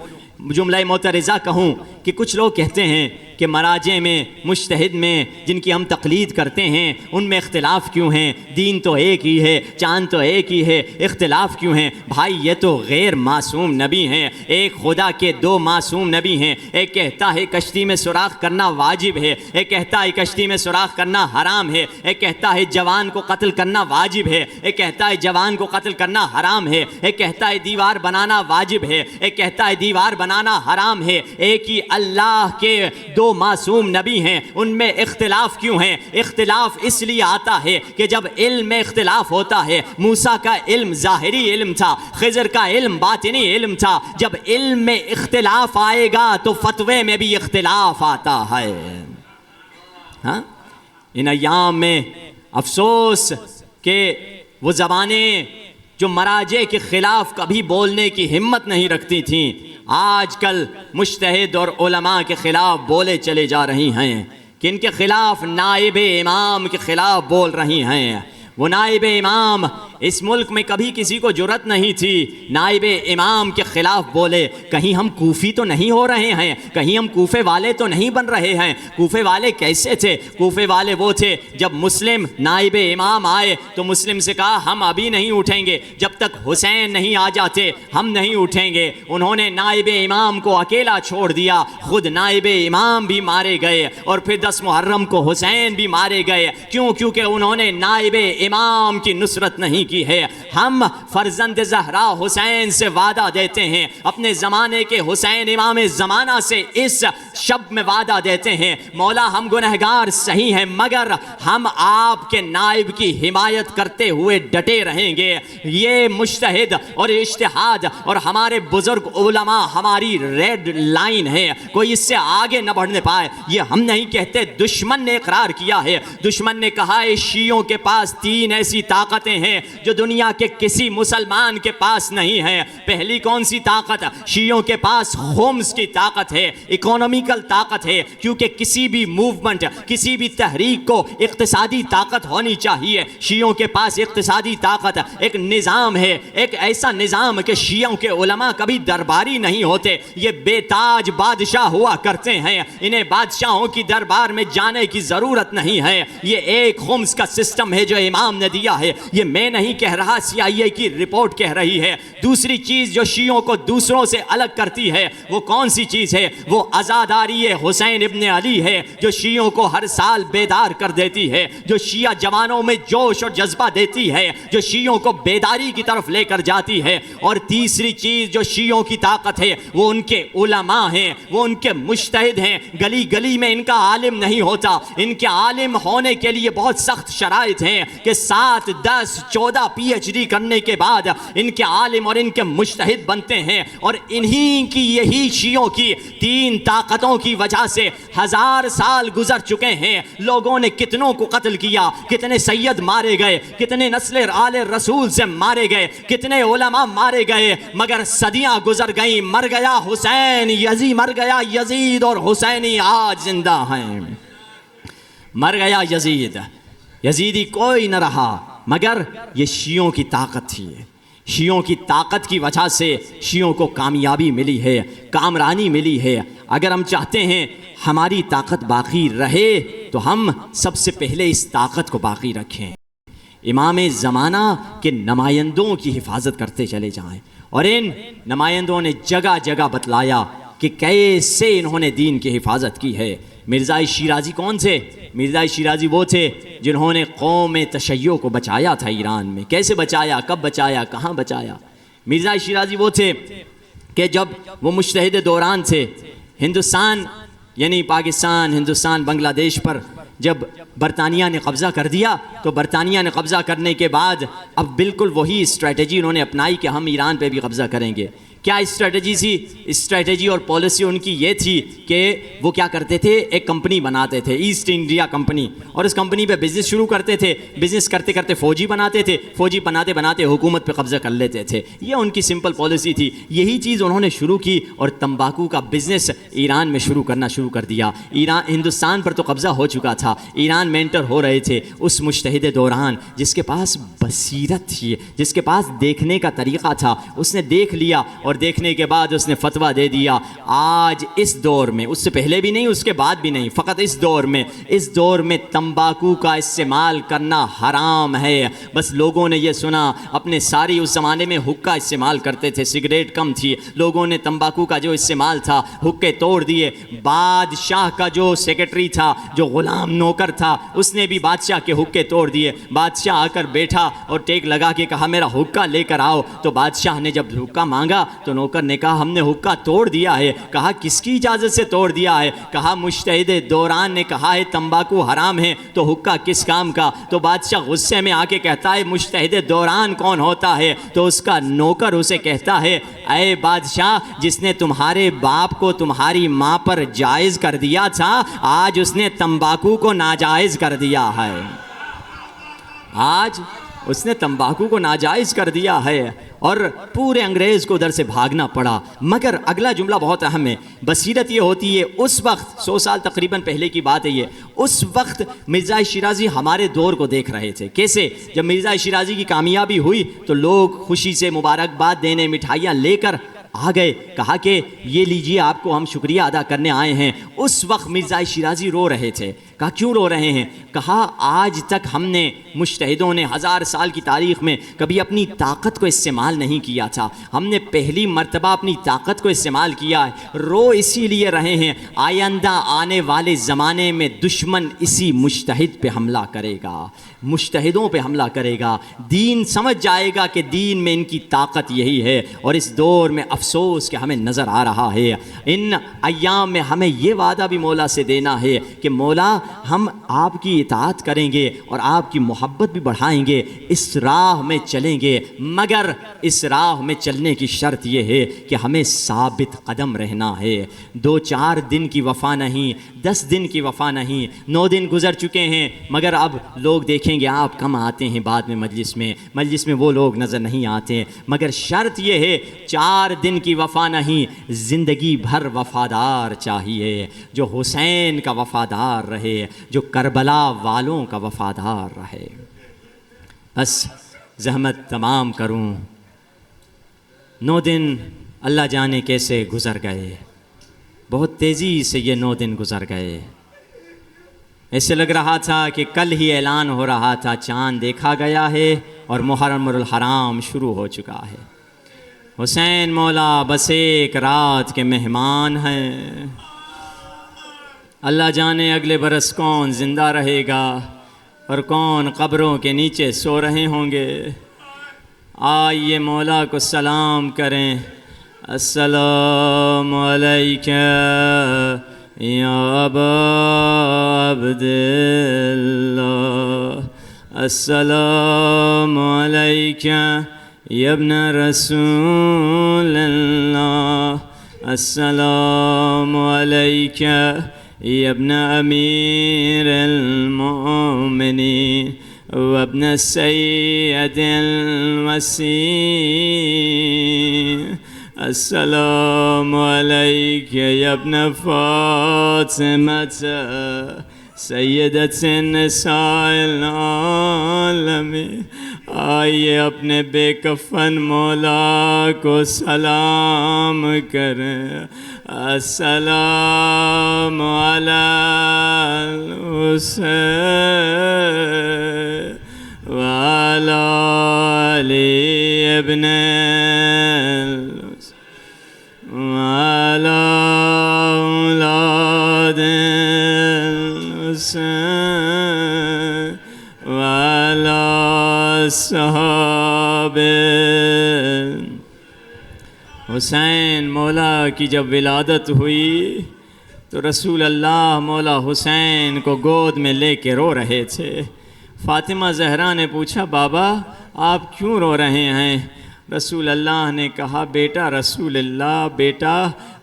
جملہ معترضہ کہوں کہ کچھ لوگ کہتے ہیں کہ مراجع میں مجتہد میں جن کی ہم تقلید کرتے ہیں ان میں اختلاف کیوں ہیں، دین تو ایک ہی ہے، چاند تو ایک ہی ہے، اختلاف کیوں ہیں؟ بھائی یہ تو غیر معصوم نبی ہیں، ایک خدا کے 2 معصوم نبی ہیں، ایک کہتا ہے کشتی میں سوراخ کرنا واجب ہے، ایک کہتا ہے کشتی میں سوراخ کرنا حرام ہے، ایک کہتا ہے جوان کو قتل کرنا واجب ہے، ایک کہتا ہے جوان کو قتل کرنا حرام ہے، ایک کہتا ہے دیوار بنانا واجب ہے، ایک کہتا ہے دیوار بنانا حرام ہے۔ ایک ہی اللہ کے 2 معصوم نبی ہیں، ان میں اختلاف کیوں ہیں؟ اختلاف اس لیے آتا ہے کہ جب علم میں اختلاف ہوتا ہے، موسیٰ کا علم ظاہری علم تھا، خضر کا علم باطنی علم تھا، جب علم میں اختلاف آئے گا تو فتوے میں بھی اختلاف آتا ہے۔ ہاں ان ایام میں افسوس کہ وہ زبانیں جو مراجع کے خلاف کبھی بولنے کی ہمت نہیں رکھتی تھیں آج کل مجتہد اور علماء کے خلاف بولے چلے جا رہی ہیں، کن کے خلاف؟ نائب امام کے خلاف بول رہی ہیں۔ وہ نائب امام، اس ملک میں کبھی کسی کو جرأت نہیں تھی نائب امام کے خلاف بولے۔ کہیں ہم کوفی تو نہیں ہو رہے ہیں، کہیں ہم کوفے والے تو نہیں بن رہے ہیں۔ کوفے والے کیسے تھے؟ کوفے والے وہ تھے جب مسلم نائب امام آئے تو مسلم سے کہا ہم ابھی نہیں اٹھیں گے جب تک حسین نہیں آ جاتے، ہم نہیں اٹھیں گے۔ انہوں نے نائب امام کو اکیلا چھوڑ دیا، خود نائب امام بھی مارے گئے، اور پھر 10 محرم کو حسین بھی مارے گئے۔ کیوں؟ کیونکہ انہوں نے نائب امام کی نصرت نہیں کی ہے۔ ہم فرزند زہرا حسین سے وعدہ دیتے ہیں، اپنے زمانے کے حسین امام زمانہ سے اس شب میں وعدہ دیتے ہیں، مولا ہم گنہگار صحیح ہیں مگر ہم آپ کے نائب کی حمایت کرتے ہوئے ڈٹے رہیں گے۔ یہ مجتہد اور اجتہاد اور ہمارے بزرگ علماء ہماری ریڈ لائن ہے، کوئی اس سے آگے نہ بڑھنے پائے۔ یہ ہم نہیں کہتے، دشمن نے اقرار کیا ہے۔ دشمن نے کہا ہے شیعوں کے پاس 3 ایسی طاقتیں ہیں جو دنیا کے کسی مسلمان کے پاس نہیں ہے۔ پہلی کون سی طاقت؟ شیعوں کے پاس خمس کی طاقت ہے، اکونومیکل طاقت ہے، کیونکہ کسی بھی موومنٹ، کسی بھی تحریک کو اقتصادی طاقت ہونی چاہیے۔ شیعوں کے پاس اقتصادی طاقت، ایک نظام ہے، ایک ایسا نظام کہ شیعوں کے علماء کبھی درباری نہیں ہوتے، یہ بے تاج بادشاہ ہوا کرتے ہیں، انہیں بادشاہوں کی دربار میں جانے کی ضرورت نہیں ہے۔ یہ ایک خمس کا سسٹم ہے جو امام نے دیا ہے، یہ میں نہیں کہہ رہا، CIA کی رپورٹ کہہ رہی ہے۔ دوسری چیز جو شیعوں کو دوسروں سے الگ کرتی ہے وہ کون سی چیز ہے؟ وہ عزاداری حسین ابن علی ہے، جو شیعوں کو ہر سال بیدار کر دیتی ہے، جو شیعہ جوانوں میں جوش اور جذبہ دیتی ہے، جو شیعوں کو بیداری کی طرف لے کر جاتی ہے۔ اور تیسری چیز جو شیعوں کی طاقت ہے وہ ان کے علماء ہیں، وہ ان کے مجتہد ہیں۔ گلی گلی میں ان کا عالم نہیں ہوتا، ان کے عالم ہونے کے لیے بہت سخت شرائط ہیں کہ 7, 10, 14 PhD کرنے کے بعد ان کے عالم اور ان کے مجتہد بنتے ہیں۔ اور انہی کی یہی شیعوں کی 3 طاقتوں کی وجہ سے 1000 سال گزر چکے ہیں۔ لوگوں نے کتنوں کو قتل کیا، کتنے سید مارے گئے، کتنے نسل آل رسول سے مارے گئے، کتنے علماء مارے گئے، مگر صدیاں گزر گئیں، مر گیا حسین، یزید مر گیا، یزید اور حسینی آج زندہ ہیں۔ مر گیا یزید، یزیدی کوئی نہ رہا، مگر یہ شیعوں کی طاقت تھی۔ شیعوں کی طاقت کی وجہ سے شیعوں کو کامیابی ملی ہے، کامرانی ملی ہے۔ اگر ہم چاہتے ہیں ہماری طاقت باقی رہے تو ہم سب سے پہلے اس طاقت کو باقی رکھیں، امام زمانہ کے نمائندوں کی حفاظت کرتے چلے جائیں۔ اور ان نمائندوں نے جگہ جگہ بتلایا کہ کیسے انہوں نے دین کی حفاظت کی ہے۔ مرزا شیرازی کون تھے؟ مرزا شیرازی وہ تھے جنہوں نے قوم تشیع کو بچایا تھا ایران میں۔ کیسے بچایا، کب بچایا، کہاں بچایا؟ مرزا شیرازی وہ تھے کہ جب وہ مجتہد دوران تھے، ہندوستان یعنی پاکستان، ہندوستان، بنگلہ دیش پر جب برطانیہ نے قبضہ کر دیا تو برطانیہ نے قبضہ کرنے کے بعد اب بالکل وہی اسٹریٹجی انہوں نے اپنائی کہ ہم ایران پہ بھی قبضہ کریں گے۔ کیا اسٹریٹجی تھی؟ اسٹریٹجی اور پالیسی ان کی یہ تھی کہ وہ کیا کرتے تھے، ایک کمپنی بناتے تھے، ایسٹ انڈیا کمپنی، اور اس کمپنی پہ بزنس شروع کرتے تھے، بزنس کرتے کرتے فوجی بناتے تھے، فوجی بناتے بناتے حکومت پہ قبضہ کر لیتے تھے۔ یہ ان کی سمپل پالیسی تھی، یہی چیز انہوں نے شروع کی اور تمباکو کا بزنس ایران میں شروع کرنا شروع کر دیا۔ ایران، ہندوستان پر تو قبضہ ہو چکا تھا، ایران میں انٹر ہو رہے تھے۔ اس مجتہد دوران جس کے پاس بصیرت تھی، جس کے پاس دیکھنے کا طریقہ تھا، اس نے دیکھ لیا اور دیکھنے کے بعد اس نے فتویٰ دے دیا۔ آج اس دور میں، اس سے پہلے بھی نہیں، اس کے بعد بھی نہیں، فقط اس دور میں تمباکو کا استعمال کرنا حرام ہے۔ بس لوگوں نے یہ سنا، اپنے ساری اس زمانے میں حقہ استعمال کرتے تھے، سگریٹ کم تھی، لوگوں نے تمباکو کا جو استعمال تھا حقے توڑ دیے۔ بادشاہ کا جو سیکرٹری تھا، جو غلام نوکر تھا، اس نے بھی بادشاہ کے حقے توڑ دیے۔ بادشاہ آ کر بیٹھا اور ٹیک لگا کے کہا میرا حقہ لے کر آؤ، تو بادشاہ نے جب حقہ مانگا تو نوکر نے کہا ہم نے حقہ توڑ دیا ہے۔ کہا کس کی اجازت سے توڑ دیا ہے؟ کہا مجتہد دوران نے کہا ہے تمباکو حرام ہے، تو حقہ کس کام کا؟ تو بادشاہ غصے میں آ کے کہتا ہے مجتہد دوران کون ہوتا ہے؟ تو اس کا نوکر اسے کہتا ہے اے بادشاہ، جس نے تمہارے باپ کو تمہاری ماں پر جائز کر دیا تھا، آج اس نے تمباکو کو ناجائز کر دیا ہے۔ آج اس نے تمباکو کو ناجائز کر دیا ہے۔ اور پورے انگریز کو ادھر سے بھاگنا پڑا۔ مگر اگلا جملہ بہت اہم ہے، بصیرت یہ ہوتی ہے اس وقت 100 سال تقریباً پہلے کی بات ہے یہ، اس وقت مرزا شیرازی ہمارے دور کو دیکھ رہے تھے۔ کیسے؟ جب مرزا شیرازی کی کامیابی ہوئی تو لوگ خوشی سے مبارکباد دینے، مٹھائیاں لے کر آ گئے، کہا کہ یہ لیجئے آپ کو ہم شکریہ ادا کرنے آئے ہیں۔ اس وقت مرزا شیرازی رو رہے تھے۔ کہا کیوں رو رہے ہیں؟ کہا آج تک ہم نے مجتہدوں نے 1000 سال کی تاریخ میں کبھی اپنی طاقت کو استعمال نہیں کیا تھا، ہم نے پہلی مرتبہ اپنی طاقت کو استعمال کیا ہے۔ رو اسی لیے رہے ہیں آئندہ آنے والے زمانے میں دشمن اسی مجتہد پہ حملہ کرے گا، مجتہدوں پہ حملہ کرے گا، دین سمجھ جائے گا کہ دین میں ان کی طاقت یہی ہے۔ اور اس دور میں افسوس کہ ہمیں نظر آ رہا ہے، ان ایام میں ہمیں یہ وعدہ بھی مولا سے دینا ہے کہ مولا ہم آپ کی اطاعت کریں گے اور آپ کی محبت بھی بڑھائیں گے، اس راہ میں چلیں گے، مگر اس راہ میں چلنے کی شرط یہ ہے کہ ہمیں ثابت قدم رہنا ہے۔ 2-4 دن کی وفا نہیں، 10 دن کی وفا نہیں، 9 دن گزر چکے ہیں مگر اب لوگ دیکھیں گے آپ کم آتے ہیں بعد میں مجلس میں وہ لوگ نظر نہیں آتے، مگر شرط یہ ہے 4 دن کی وفا نہیں، زندگی بھر وفادار چاہیے، جو حسین کا وفادار رہے، جو کربلا والوں کا وفادار رہے۔ بس زحمت تمام کروں، 9 دن اللہ جانے کیسے گزر گئے، بہت تیزی سے یہ 9 دن گزر گئے۔ ایسے لگ رہا تھا کہ کل ہی اعلان ہو رہا تھا چاند دیکھا گیا ہے اور محرم الحرام شروع ہو چکا ہے۔ حسین مولا بس ایک رات کے مہمان ہیں، اللہ جانے اگلے برس کون زندہ رہے گا اور کون قبروں کے نیچے سو رہے ہوں گے۔ آئیے مولا کو سلام کریں، السلام علیکہ یا ابا عبداللہ، السلام علیکہ یا ابن رسول اللہ، السلام علیکہ یا ابن امیر المؤمنین وابن سید الوصیین، السلام علیکہ یا ابن فاطمہ سیدۃ النساء العالمین۔ آئیے اپنے بے کفن مولا کو سلام کریں، السلام علی الحسین وعلی علی ابن وعلی اولاد الحسین وعلی صحابہ۔ حسین مولا کی جب ولادت ہوئی تو رسول اللہ مولا حسین کو گود میں لے کے رو رہے تھے۔ فاطمہ زہرا نے پوچھا بابا آپ کیوں رو رہے ہیں؟ رسول اللہ نے کہا بیٹا رسول اللہ، بیٹا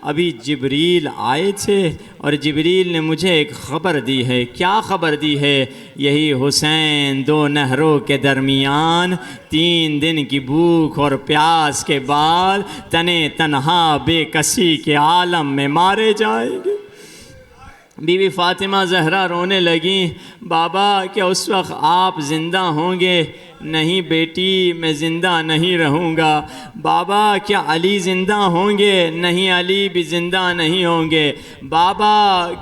ابھی جبریل آئے تھے اور جبریل نے مجھے ایک خبر دی ہے۔ کیا خبر دی ہے؟ یہی حسین 2 نہروں کے درمیان 3 دن کی بھوک اور پیاس کے بعد تنے تنہا بے کسی کے عالم میں مارے جائیں گے۔ بی بی فاطمہ زہرا رونے لگیں، بابا کیا اس وقت آپ زندہ ہوں گے؟ نہیں بیٹی میں زندہ نہیں رہوں گا۔ بابا کیا علی زندہ ہوں گے؟ نہیں علی بھی زندہ نہیں ہوں گے۔ بابا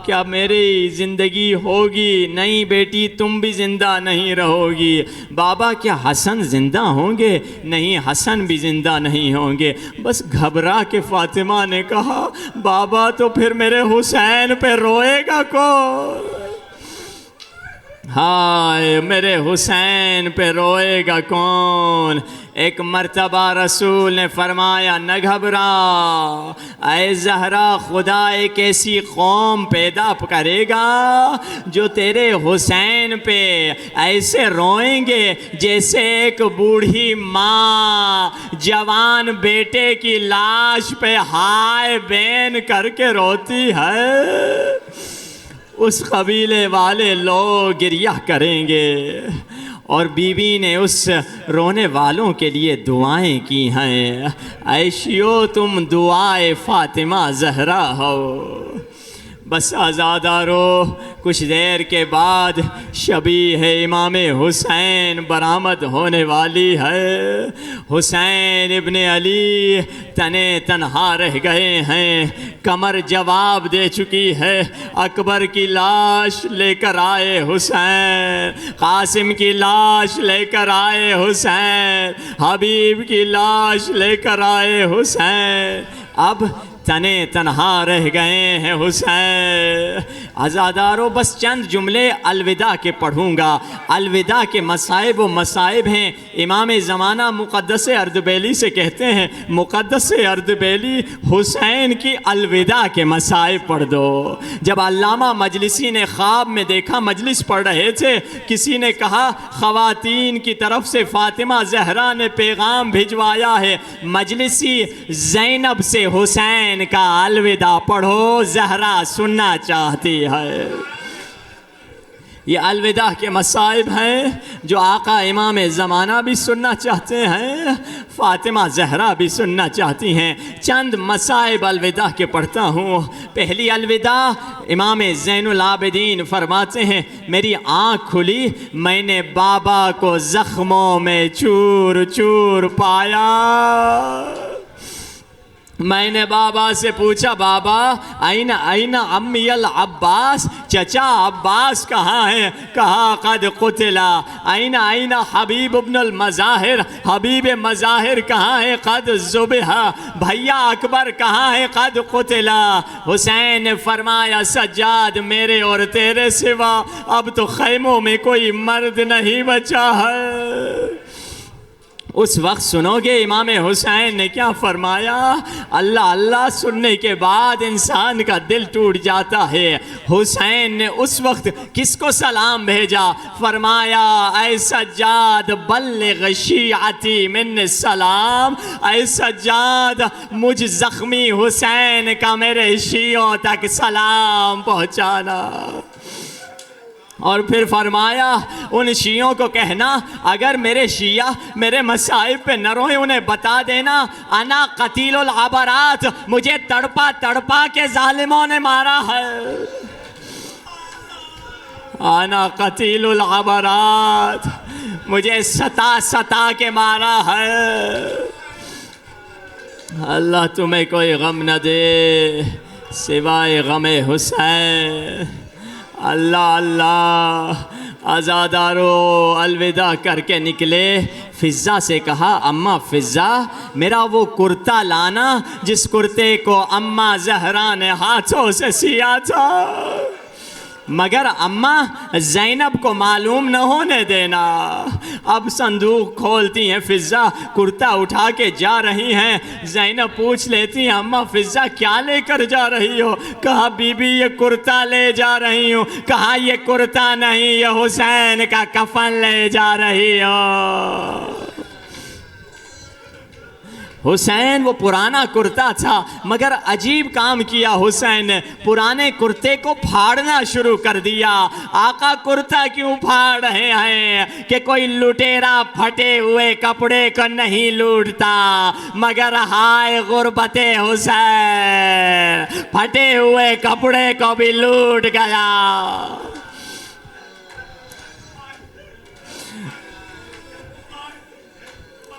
کیا میری زندگی ہوگی؟ نہیں بیٹی تم بھی زندہ نہیں رہو گی۔ بابا کیا حسن زندہ ہوں گے؟ نہیں حسن بھی زندہ نہیں ہوں گے۔ بس گھبرا کے فاطمہ نے کہا بابا تو پھر میرے حسین پہ روئے گا کون؟ ہائے میرے حسین پہ روئے گا کون؟ ایک مرتبہ رسول نے فرمایا نہ گھبرا اے زہرا، خدا ایک ایسی قوم پیدا کرے گا جو تیرے حسین پہ ایسے روئیں گے جیسے ایک بوڑھی ماں جوان بیٹے کی لاش پہ ہائے بین کر کے روتی ہے۔ اس قبیلے والے لوگ گریہ کریں گے، اور بیوی نے اس رونے والوں کے لیے دعائیں کی ہیں، اے شیعو تم دعائے فاطمہ زہرا ہو۔ بس آزادارو، کچھ دیر کے بعد شبیہ امام حسین برآمد ہونے والی ہے۔ حسین ابن علی تنے تنہا رہ گئے ہیں، کمر جواب دے چکی ہے۔ اکبر کی لاش لے کر آئے حسین، قاسم کی لاش لے کر آئے حسین، حبیب کی لاش لے کر آئے حسین۔ اب تنے تنہا رہ گئے ہیں حسین۔ عزادارو، بس چند جملے الوداع کے پڑھوں گا۔ الوداع کے مصائب و مصائب ہیں۔ امام زمانہ مقدس اردبیلی سے کہتے ہیں، مقدس اردبیلی حسین کی الوداع کے مصائب پڑھ دو۔ جب علامہ مجلسی نے خواب میں دیکھا، مجلس پڑھ رہے تھے، کسی نے کہا خواتین کی طرف سے فاطمہ زہرا نے پیغام بھجوایا ہے۔ مجلسی زینب سے حسین کا الوداع پڑھو، زہرا سننا چاہتی ہے۔ یہ الوداع کے مصائب ہیں جو آقا امام زمانہ بھی سننا چاہتے ہیں، فاطمہ زہرا بھی سننا چاہتی ہیں۔ چند مصائب الوداع کے پڑھتا ہوں۔ پہلی الوداع، امام زین العابدین فرماتے ہیں، میری آنکھ کھلی، میں نے بابا کو زخموں میں چور چور پایا۔ میں نے بابا سے پوچھا، بابا این امی العباس، چچا عباس کہاں ہیں؟ کہا قد قتلا۔ این حبیب ابن المظاہر، حبیب مظاہر کہاں ہے؟ قد ذبح۔ بھیا اکبر کہاں ہے؟ قد قتلا۔ حسین نے فرمایا، سجاد میرے اور تیرے سوا اب تو خیموں میں کوئی مرد نہیں بچا ہے۔ اس وقت سنو گے امام حسین نے کیا فرمایا؟ اللہ اللہ سننے کے بعد انسان کا دل ٹوٹ جاتا ہے۔ حسین نے اس وقت کس کو سلام بھیجا؟ فرمایا، اے سجاد بلغ شیعتی من السلام، اے سجاد مجھ زخمی حسین کا میرے شیعوں تک سلام پہنچانا۔ اور پھر فرمایا، ان شیعوں کو کہنا اگر میرے شیعہ میرے مصائب پہ نہ روئیں، انہیں بتا دینا انا قتیل العبرات، مجھے تڑپا تڑپا کے ظالموں نے مارا ہے۔ انا قتیل العبرات، مجھے ستا ستا کے مارا ہے۔ اللہ تمہیں کوئی غم نہ دے سوائے غم حسین۔ اللہ اللہ۔ عزادارو، الوداع کر کے نکلے۔ فضہ سے کہا، اماں فضہ، میرا وہ کرتا لانا جس کرتے کو اماں زہرا نے ہاتھوں سے سیا تھا، مگر اماں زینب کو معلوم نہ ہونے دینا۔ اب صندوق کھولتی ہیں فضہ، کرتا اٹھا کے جا رہی ہیں۔ زینب پوچھ لیتی ہیں، اماں فضہ کیا لے کر جا رہی ہو؟ کہا بی بی یہ کرتا لے جا رہی ہوں۔ کہا یہ کرتا نہیں، یہ حسین کا کفن لے جا رہی ہو۔ حسین وہ پرانا کرتا تھا، مگر عجیب کام کیا حسین نے، پرانے کرتے کو پھاڑنا شروع کر دیا۔ آقا کرتا کیوں پھاڑ رہے ہیں؟ کہ کوئی لٹیرا پھٹے ہوئے کپڑے کو نہیں لوٹتا، مگر ہائے غربت حسین، پھٹے ہوئے کپڑے کو بھی لوٹ گیا۔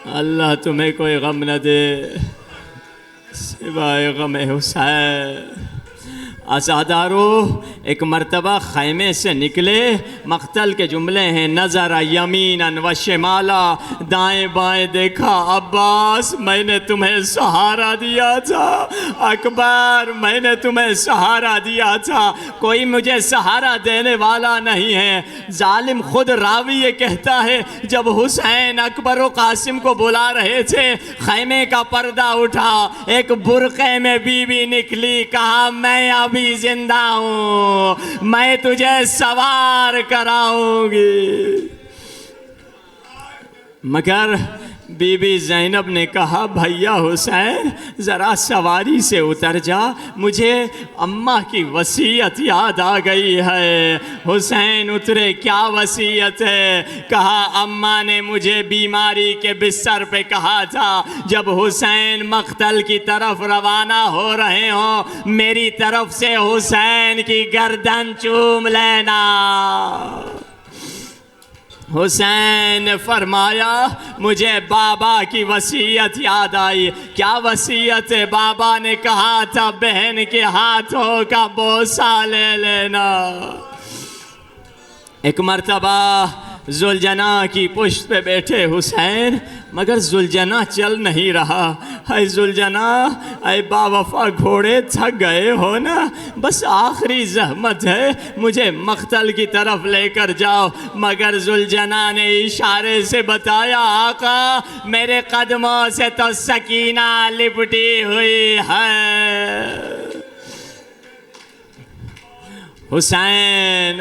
اللہ تمہیں کوئی غم نہ دے سوائے غم حسین۔ عزادارو، ایک مرتبہ خیمے سے نکلے، مقتل کے جملے ہیں، نظر یمیناً و شمالا، دائیں بائیں دیکھا، عباس میں نے تمہیں سہارا دیا تھا، اکبر میں نے تمہیں سہارا دیا تھا، کوئی مجھے سہارا دینے والا نہیں ہے۔ ظالم خود راوی یہ کہتا ہے، جب حسین اکبر و قاسم کو بلا رہے تھے، خیمے کا پردہ اٹھا، ایک برقعے میں بی بی نکلی، کہا میں ابھی زندہ ہوں، میں تجھے سوار کراؤں گی۔ مگر بی بی زینب نے کہا بھیا حسین ذرا سواری سے اتر جا، مجھے اماں کی وصیت یاد آ گئی ہے۔ حسین اترے، کیا وصیت ہے؟ کہا اماں نے مجھے بیماری کے بستر پہ کہا تھا جب حسین مقتل کی طرف روانہ ہو رہے ہوں میری طرف سے حسین کی گردن چوم لینا۔ حسین نے فرمایا مجھے بابا کی وصیت یاد آئی۔ کیا وصیت ہے؟ بابا نے کہا تھا بہن کے ہاتھوں کا بوسہ لے لینا۔ ایک مرتبہ ذوالجناح کی پشت پہ بیٹھے حسین، مگر ذوالجناح چل نہیں رہا۔ اے ذوالجناح، اے باوفا گھوڑے تھک گئے ہو نا، بس آخری زحمت ہے، مجھے مقتل کی طرف لے کر جاؤ۔ مگر ذوالجناح نے اشارے سے بتایا آقا میرے قدموں سے تو سکینہ لپٹی ہوئی ہے۔ حسین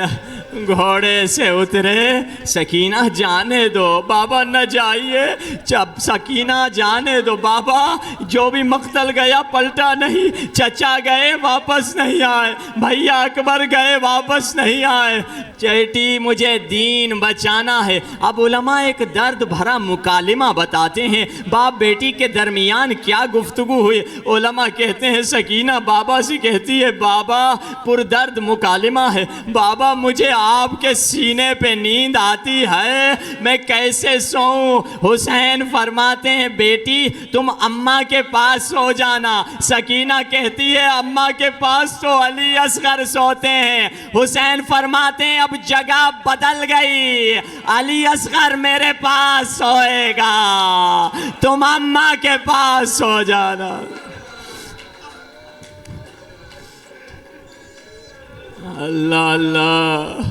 گھوڑے سے اترے، سکینہ جانے دو بابا، نہ جائیے، جب سکینہ جانے دو بابا، جو بھی مقتل گیا پلٹا نہیں، چچا گئے واپس نہیں آئے، بھیا اکبر گئے واپس نہیں آئے، چیٹی مجھے دین بچانا ہے۔ اب علماء ایک درد بھرا مکالمہ بتاتے ہیں، باپ بیٹی کے درمیان کیا گفتگو ہوئی۔ علماء کہتے ہیں سکینہ بابا سے کہتی ہے بابا پردرد مکالمہ ہے، بابا مجھے آپ کے سینے پہ نیند آتی ہے، میں کیسے سوؤں؟ حسین فرماتے ہیں بیٹی تم اماں کے پاس سو جانا۔ سکینہ کہتی ہے اماں کے پاس تو علی اصغر سوتے ہیں۔ حسین فرماتے ہیں اب جگہ بدل گئی، علی اصغر میرے پاس سوئے گا، تم اماں کے پاس سو جانا۔ اللہ اللہ،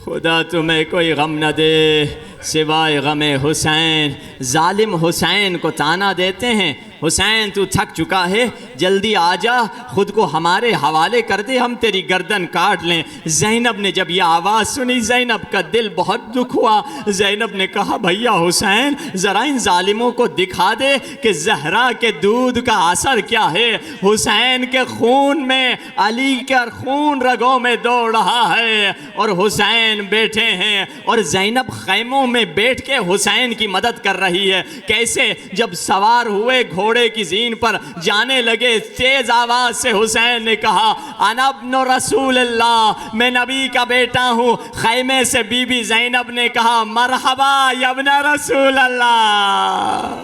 خدا تمہیں کوئی غم نہ دے سوائے غم حسین۔ ظالم حسین کو طعنہ دیتے ہیں حسین تو تھک چکا ہے، جلدی آ جا، خود کو ہمارے حوالے کر دے، ہم تیری گردن کاٹ لیں۔ زینب نے جب یہ آواز سنی زینب کا دل بہت دکھ ہوا۔ زینب نے کہا بھیا حسین ذرا ان ظالموں کو دکھا دے کہ زہرا کے دودھ کا اثر کیا ہے۔ حسین کے خون میں علی کا خون رگوں میں دوڑ رہا ہے اور حسین بیٹھے ہیں، اور زینب خیموں میں بیٹھ کے حسین کی مدد کر رہی ہے۔ کیسے؟ جب سوار ہوئے گھوڑے کی زین پر جانے لگے، تیز آواز سے حسین نے کہا انا ابن رسول اللہ، میں نبی کا بیٹا ہوں۔ خیمے سے بی بی زینب نے کہا مرحبا یا ابن رسول اللہ،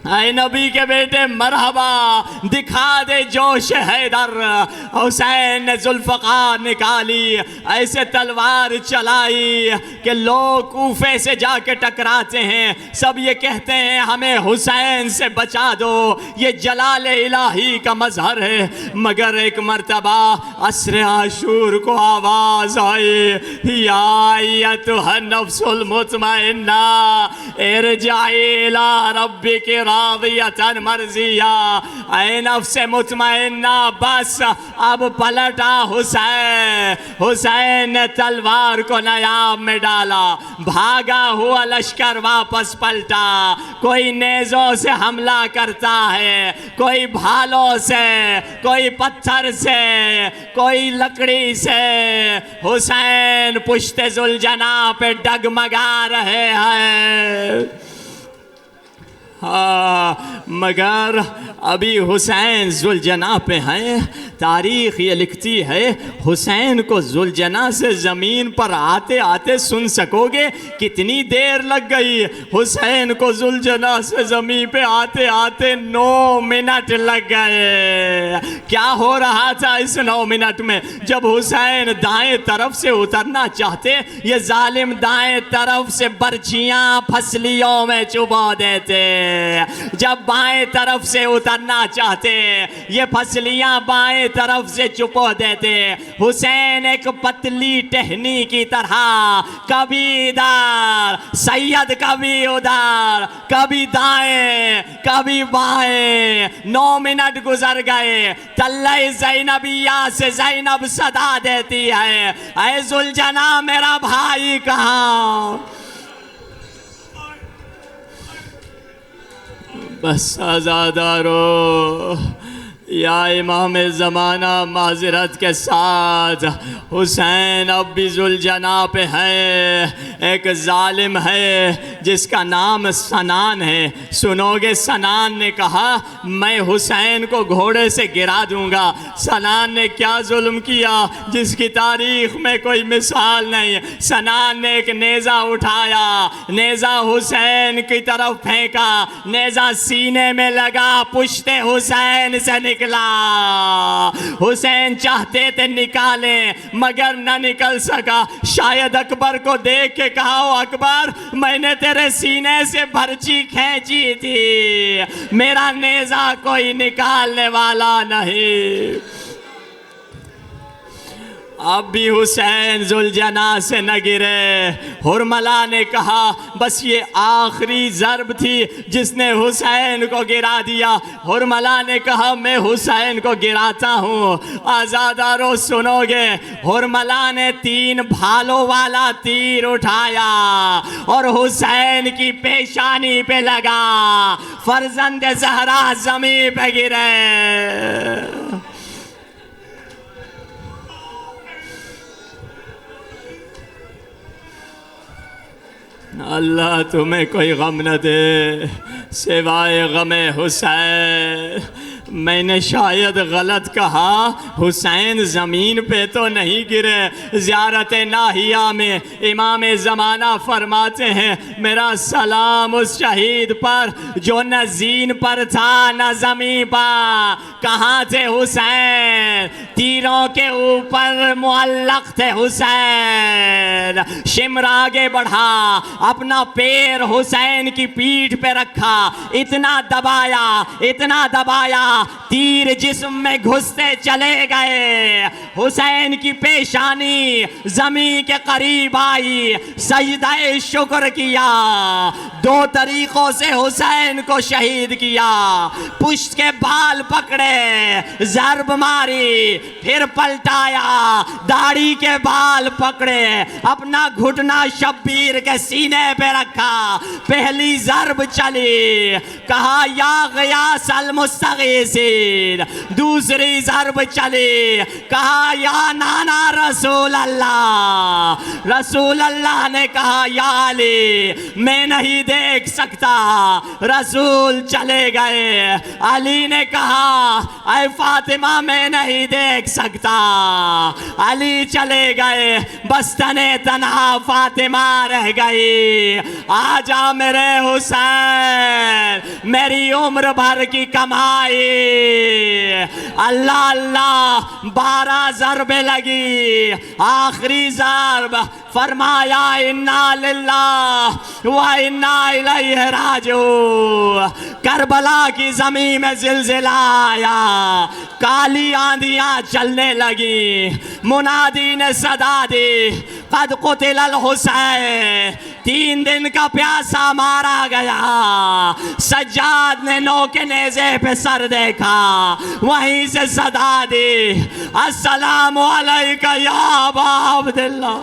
اے نبی کے بیٹے مرحبا، دکھا دے جوش حیدر۔ حسین نے ذوالفقار نکالی، ایسے تلوار چلائی کہ لوگ کوفے سے جا کے ٹکراتے ہیں، سب یہ کہتے ہیں ہمیں حسین سے بچا دو، یہ جلال الہی کا مظہر ہے۔ مگر ایک مرتبہ عصر عاشور کو آواز آئی یا ایتھا النفس المطمئنہ ارجعی الی ربک راضیۃ مرضیہ۔ اے نفس مطمئنہ بس اب پلٹا حسین۔ حسین نے تلوار کو نیام میں ڈالا، بھاگا ہوا لشکر واپس پلٹا۔ کوئی نیزوں سے حملہ کرتا ہے، کوئی بھالوں سے، کوئی پتھر سے، کوئی لکڑی سے۔ حسین پشت ذوالجناح پہ ڈگمگا رہے ہیں۔ مگر ابھی حسین ذوالجناح پہ ہیں۔ تاریخ یہ لکھتی ہے حسین کو ذوالجناح سے زمین پر آتے آتے سن سکو گے کتنی دیر لگ گئی؟ حسین کو ذوالجناح سے زمین پہ آتے آتے 9 منٹ لگ گئے۔ کیا ہو رہا تھا اس 9 منٹ میں؟ جب حسین دائیں طرف سے اترنا چاہتے، یہ ظالم دائیں طرف سے برچیاں پھسلیوں میں چبا دیتے۔ جب بائیں طرف سے اترنا چاہتے، یہ پھسلیاں بائیں طرف سے چپو دیتے۔ حسین ایک پتلی ٹہنی کی طرح کبھی ادھر سید، کبھی ادھر، کبھی دائیں کبھی بائیں۔ 9 منٹ گزر گئے۔ تلہ زینبیہ سے زینب صدا دیتی ہے اے ذوالجناح میرا بھائی کہاں؟ بس آزادارو، یا امام زمانہ معذرت کے ساتھ حسین اب بھی ذوالجناح پہ ہے، ایک ظالم ہے جس کا نام سنان ہے۔ سنو گے، سنان نے کہا میں حسین کو گھوڑے سے گرا دوں گا۔ سنان نے کیا ظلم کیا جس کی تاریخ میں کوئی مثال نہیں۔ سنان نے ایک نیزہ اٹھایا، نیزہ حسین کی طرف پھینکا، نیزہ سینے میں لگا، پشت حسین سے نکلا۔ حسین چاہتے تھے نکالیں مگر نہ نکل سکا۔ شاید اکبر کو دیکھ کے کہا، اکبر میں نے تیرے سینے سے بھرچی کھینچی تھی، میرا نیزہ کوئی نکالنے والا نہیں۔ اب بھی حسین ذوالجناح سے نہ گرے۔ حرملہ نے کہا بس یہ آخری ضرب تھی جس نے حسین کو گرا دیا۔ حرملہ نے کہا میں حسین کو گراتا ہوں۔ آزادارو سنو گے، حرملہ نے 3 بھالوں والا تیر اٹھایا اور حسین کی پیشانی پہ لگا، فرزند زہرا زمین پہ گرے۔ اللہ تمہیں کوئی غم نہ دے سوائے غم حسین۔ میں نے شاید غلط کہا، حسین زمین پہ تو نہیں گرے۔ زیارت ناہیہ میں امام زمانہ فرماتے ہیں میرا سلام اس شہید پر جو نہ زین پر تھا نہ زمین پر۔ کہاں تھے حسین؟ تیروں کے اوپر معلق تھے حسین۔ شمر آگے بڑھا، اپنا پیر حسین کی پیٹھ پہ رکھا، اتنا دبایا اتنا دبایا، تیر جسم میں گھستے چلے گئے۔ حسین کی پیشانی زمین کے قریب آئی، سجدہ شکر کیا۔ 2 طریقوں سے حسین کو شہید کیا، پشت کے بال پکڑے، ضرب ماری، پھر پلٹایا، داڑھی کے بال پکڑے، اپنا گھٹنا شبیر کے سینے پہ رکھا، پہلی ضرب چلی، کہا یا غیاث المستغیثین۔ دوسری ضرب چلی، کہا یا نانا رسول اللہ۔ رسول اللہ نے کہا یا علی میں نہیں دیکھ سکتا۔ رسول چلے گئے۔ علی نے کہا اے فاطمہ میں نہیں دیکھ سکتا۔ علی چلے گئے، بس تنے تنہا فاطمہ رہ گئی۔ آجا میرے حسین، میری عمر بھر کی کمائی۔ اللہ اللہ، 12 ضربیں لگی، آخری ضرب فرمایا انا للہ و انا الیہ راجعون۔ کربلا کی زمین میں زلزلہ آیا، کالی آندیاں چلنے لگی، منادی نے صدا دی قد قتل الحسین۔ 3 دن کا پیاسا مارا گیا۔ سجاد نے نوک نیزے پہ سر دیکھا، وہیں سے صدا دی السلام علیکہ یا ابا عبداللہ۔